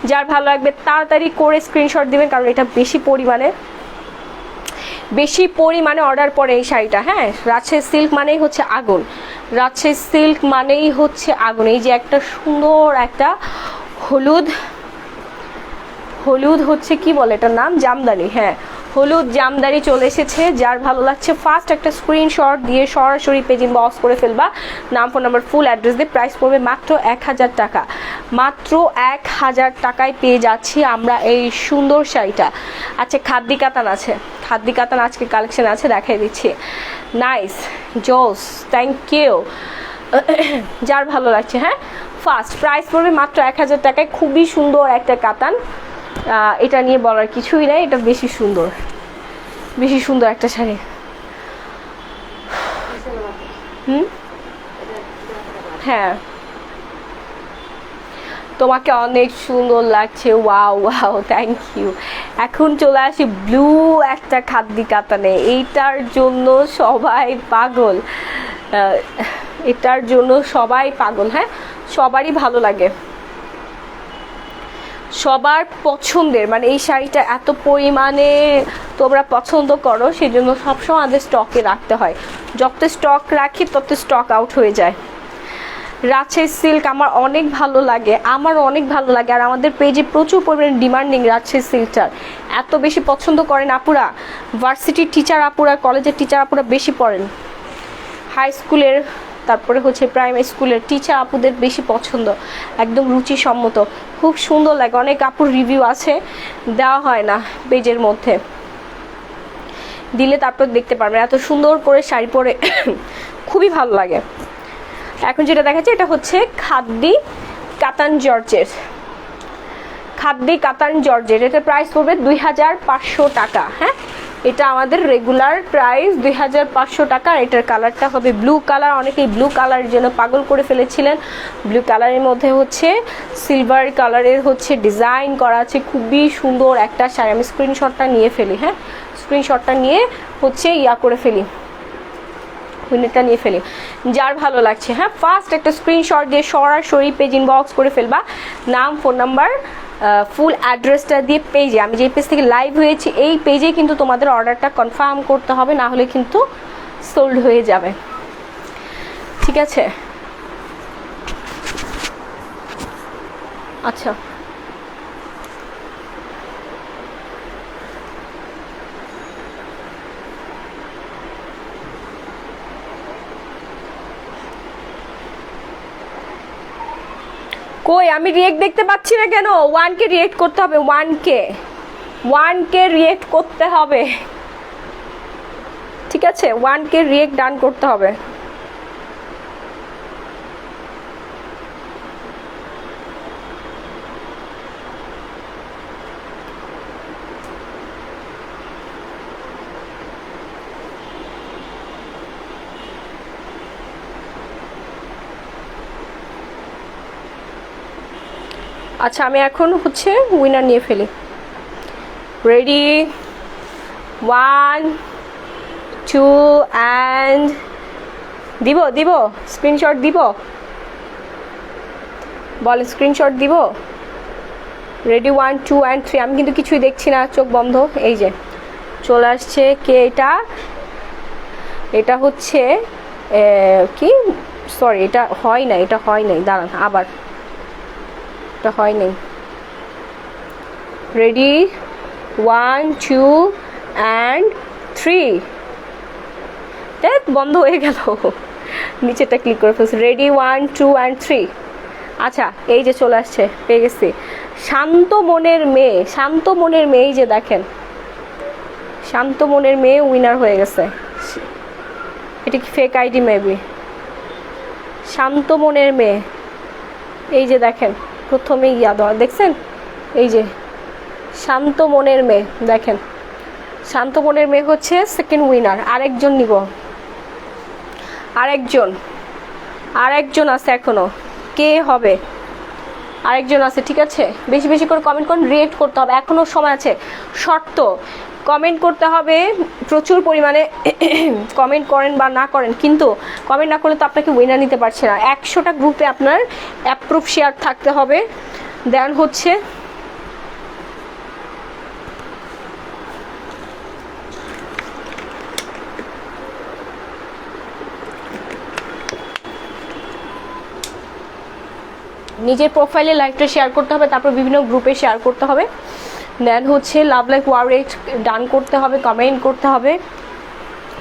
যার ভালো লাগবে তাড়াতাড়ি করে স্ক্রিনশট দিবেন, কারণ এটা বেশি পরিমাণে অর্ডার পরে এই শাড়িটা। হ্যাঁ রাজশাহী সিল্ক মানেই হচ্ছে আগুন, রাজশাহী সিল্ক মানেই হচ্ছে আগুন। এই যে একটা সুন্দর একটা হলুদ হচ্ছে কি বলে এটার নাম, জামদানি। হ্যাঁ হলুদ জামদানি চলে এসেছে। যার ভালো লাগছে ফার্স্ট একটা স্ক্রিনশট দিয়ে সরাসরি পেজ ইনবক্স করে ফেলবা, নাম ফোন নাম্বার ফুল অ্যাড্রেস দিয়ে। প্রাইস পড়বে মাত্র 1000 টাকা, মাত্র 1000 টাকায় পেয়ে যাচ্ছি আমরা এই সুন্দর শাড়িটা। আচ্ছা খাদ্দি কাতান আছে, খাদ্দি কাতান আজকে কালেকশন আছে, দেখাই দিচ্ছি। নাইস, জোস, থ্যাংক ইউ। যার ভালো লাগছে হ্যাঁ ফার্স্ট প্রাইস পড়বে মাত্র 1000 টাকায়। খুবই সুন্দর একটা কাতান, এটা নিয়ে বলার কিছুই নাই, এটা বেশি সুন্দর একটা শাড়ি। হ্যাঁ তোমাকে অনেক সুন্দর লাগছে, ওয়াও ওয়াও, থ্যাংক ইউ। এখন চলে আসি ব্লু একটা খাদ্দি কাতানে, এইটার জন্য সবাই পাগল, এটার জন্য সবাই পাগল। হ্যাঁ সবারই ভালো লাগে, সবার পছন্দের, মানে এই শাড়িটা এত পরিমাণে তোমরা পছন্দ করো, সেই জন্য সবসময় আমাদের স্টকে রাখতে হয়। যত স্টক রাখি তত স্টক আউট হয়ে যায়। রাজশাহী সিল্ক আমার অনেক ভালো লাগে, আর আমাদের পেজে প্রচুর পরিমাণে ডিমান্ডিং রাজশাহী সিল্কটার। এত বেশি পছন্দ করেন আপুরা, ভার্সিটির টিচার আপুরা, কলেজের টিচার আপুরা বেশি পড়েন, হাই স্কুলের, তারপরে হচ্ছে প্রাইমারি স্কুলের টিচার আপুদের বেশি পছন্দ, একদম রুচিসম্মত, খুব সুন্দর লাগে। অনেক আপুর রিভিউ আছে, দেওয়া হয় না পেজের মধ্যে, দিলে তারপর দেখতে পারবেন। এত সুন্দর করে শাড়ি পরে খুবই ভালো লাগে। এখন যেটা দেখাচ্ছে এটা হচ্ছে খাদ্দি কাতান জর্জের, এটার প্রাইস পড়বে 2500 টাকা। হ্যাঁ এটা আমাদের রেগুলার প্রাইস 2500 টাকা। এটার কালারটা হবে ব্লু কালার, অনেকেই ব্লু কালারের জন্য পাগল করে ফেলেছিলেন। ব্লু কালারের মধ্যে হচ্ছে সিলভার কালারের হচ্ছে ডিজাইন করা আছে, খুবই সুন্দর একটা শাড়ি। আমি স্ক্রিনশটটা নিয়ে ফেলি, হ্যাঁ স্ক্রিনশটটা নিয়ে হচ্ছে করে ফেলি, উইনেরটা নিয়ে ফেলি। যার ভালো লাগছে হ্যাঁ ফার্স্ট একটা স্ক্রিনশট দিয়ে সরাসরি পেজ ইনবক্স করে ফেলবা, নাম ফোন নাম্বার ফুল অ্যাড্রেসটা দিয়ে পেজে, আমি যে পেজ থেকে লাইভ হয়েছি এই পেজে কিন্তু তোমাদের অর্ডারটা কনফার্ম করতে হবে, না হলে কিন্তু সোল্ড হয়ে যাবে। ঠিক আছে আচ্ছা কই আমি রিয়েক্ট দেখতে পাচ্ছি না কেন? 1K রিয়েক্ট করতে হবে, 1K রিয়েক্ট করতে হবে, ঠিক আছে 1K রিয়েক্ট ডান করতে হবে। আচ্ছা আমি এখন হচ্ছে উইনার নিয়ে ফেলি। রেডি 1 2 অ্যান্ড দিব স্ক্রিনশট দিব, বল স্ক্রিনশট দিব। Ready 1 2 and 3। আমি কিন্তু কিছুই দেখছি না, চোখ বন্ধ। এই যে চলে আসছে কে এটা হচ্ছে কি, সরি এটা হয় নাই, দাঁড়ান আবার, এটা হয় নাই। রেডি 1 2 অ্যান্ড 3 দেখ বন্ধ হয়ে গেল, নিচেটা ক্লিক করে ফেলছি। Ready 1 2 and 3। আচ্ছা এই যে চলে আসছে, পেয়ে গেছি। শান্ত মনের মেয়ে, শান্ত মনের মেয়ে, এই যে দেখেন শান্ত মনের মেয়ে উইনার হয়ে গেছে। এটা কি ফেক আইডি মেবি? শান্ত মনের মেয়ে, এই যে দেখেন প্রথমে ইয়া দেওয়া দেখছেন, এই যে শান্ত মনের মেয়ে, দেখেন শান্ত মনের মেয়ে হচ্ছে সেকেন্ড উইনার। আরেকজন নিব, আরেকজন আছে এখনো, কে হবে? আরেকজন আছে, ঠিক আছে। বেশি বেশি করে কমেন্ট করুন, রিয়েক্ট করতে হবে, এখনো সময় আছে। শর্ত কমেন্ট করতে হবে প্রচুর পরিমাণে। কমেন্ট করেন বা না করেন, কিন্তু কমেন্ট না করলে তো আপনাকে উইনার নিতে পারছে না। 100টা গ্রুপে আপনার অ্যাপ্রুভ শেয়ার থাকতে হবে, দেন হচ্ছে নিজের প্রোফাইলে লাইভটা শেয়ার করতে হবে, তারপর বিভিন্ন গ্রুপে শেয়ার করতে হবে, দেন হচ্ছে লাভ লাইক ওয়ারেট ডান করতে হবে, কমেন্ট করতে হবে,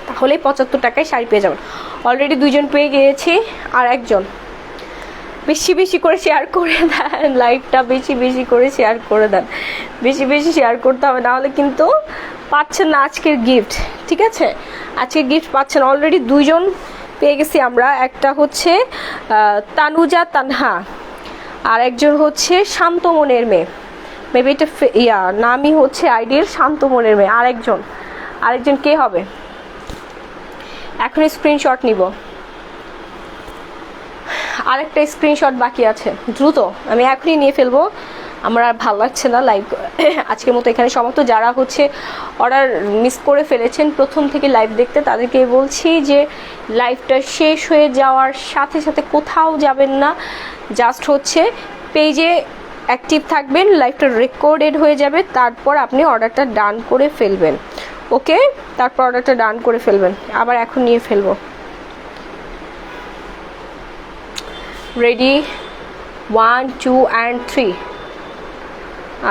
তাহলেই 75 টাকায় শাড়ি পেয়ে যাবেন। অলরেডি 2 জন পেয়ে গিয়েছি, আর একজন। বেশি বেশি করে শেয়ার করে দেন লাইভটা, বেশি বেশি করে শেয়ার করে দেন, বেশি বেশি শেয়ার করতে হবে, নাহলে কিন্তু পাচ্ছেন না আজকের গিফট, ঠিক আছে। আজকের গিফট পাচ্ছেন অলরেডি 2 জন পেয়ে গেছি আমরা। একটা হচ্ছে তানুজা তানহা, আর একজন হচ্ছে শান্ত মনের মেয়ে, মেবি এটা নামই হচ্ছে আইডির শান্ত মনের মেয়ে। আরেকজন কে হবে? এখন স্ক্রিনশট নিব, আরেকটা স্ক্রিনশট বাকি আছে, দ্রুত আমি এখনই নিয়ে ফেলবো। আমার আর ভালো লাগছে না লাইভ আজকের মতো এখানে সমাপ্ত। যারা হচ্ছে অর্ডার মিস করে ফেলেছেন প্রথম থেকে লাইভ দেখতে, তাদেরকে বলছি যে লাইভটা শেষ হয়ে যাওয়ার সাথে সাথে কোথাও যাবেন না, জাস্ট হচ্ছে পেজে অ্যাক্টিভ থাকবেন, লাইভটা রেকর্ডেড হয়ে যাবে, তারপর আপনি অর্ডারটা ডান করে ফেলবেন। ওকে, তারপর অর্ডারটা ডান করে ফেলবেন। আবার এখন নিয়ে ফেলবো। Ready 1 2 and 3।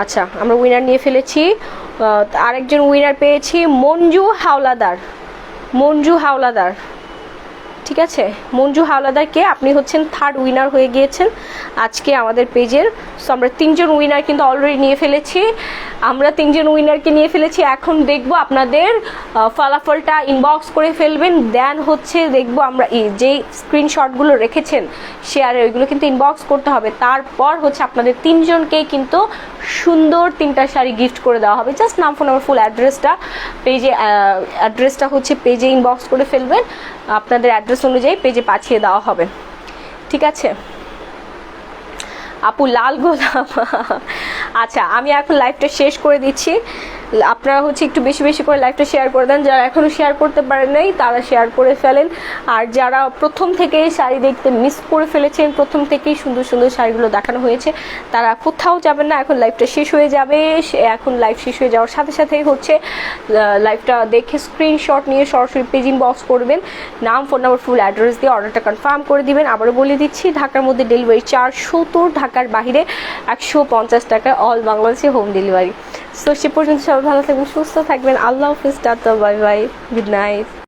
আচ্ছা আমরা উইনার নিয়ে ফেলেছি। আরেকজন উইনার পেয়েছি মঞ্জু হাওলাদার, ঠিক আছে। মঞ্জু হাওলাদারকে আপনি হচ্ছেন 3rd উইনার হয়ে গিয়েছেন আজকে আমাদের পেজের। সো আমরা 3 জন উইনার কিন্তু অলরেডি নিয়ে ফেলেছি, এখন দেখবো আপনাদের ফলাফলটা ইনবক্স করে ফেলবেন, দেন হচ্ছে দেখবো আমরা যেই স্ক্রিনশটগুলো রেখেছেন শেয়ারে, ওইগুলো কিন্তু ইনবক্স করতে হবে। তারপর হচ্ছে আপনাদের 3 জনকেই কিন্তু সুন্দর 3টা শাড়ি গিফট করে দেওয়া হবে। জাস্ট নাম, ফোন নাম্বার, ফুল অ্যাড্রেসটা হচ্ছে পেজে ইনবক্স করে ফেলবেন, আপনাদের অ্যাড্রেস অনুযায়ী পেজে পাঠিয়ে দেওয়া হবে, ঠিক আছে। আপু লাল গোলাপ, আচ্ছা আমি এখন লাইভটা শেষ করে দিচ্ছি। আপনারা হচ্ছে একটু বেশি বেশি করে লাইভটা শেয়ার করে দেন, যারা এখনো শেয়ার করতে পারেন নাই তারা শেয়ার করে ফেলেন। আর যারা প্রথম থেকেই শাড়ি দেখতে মিস করে ফেলেছেন, প্রথম থেকেই সুন্দর সুন্দর শাড়িগুলো দেখানো হয়েছে, তারা কোথাও যাবেন না, এখন লাইভটা শেষ হয়ে যাবে। এখন লাইভ শেষ হয়ে যাওয়ার সাথে সাথেই হচ্ছে লাইভটা দেখে স্ক্রিনশট নিয়ে সরাসরি পেজ ইনবক্স করবেন, নাম, ফোন নাম্বার, ফুল অ্যাড্রেস দিয়ে অর্ডারটা কনফার্ম করে দিবেন। আবারও বলে দিচ্ছি, ঢাকার মধ্যে ডেলিভারি চার্জ 70, ঢাকার বাইরে 150 টাকা, অল বাংলাদেশে হোম ডেলিভারি। সো সে পর্যন্ত সবাই ভালো থাকবেন, সুস্থ থাকবেন। আল্লাহ হাফিজ, tata, bye bye, good night.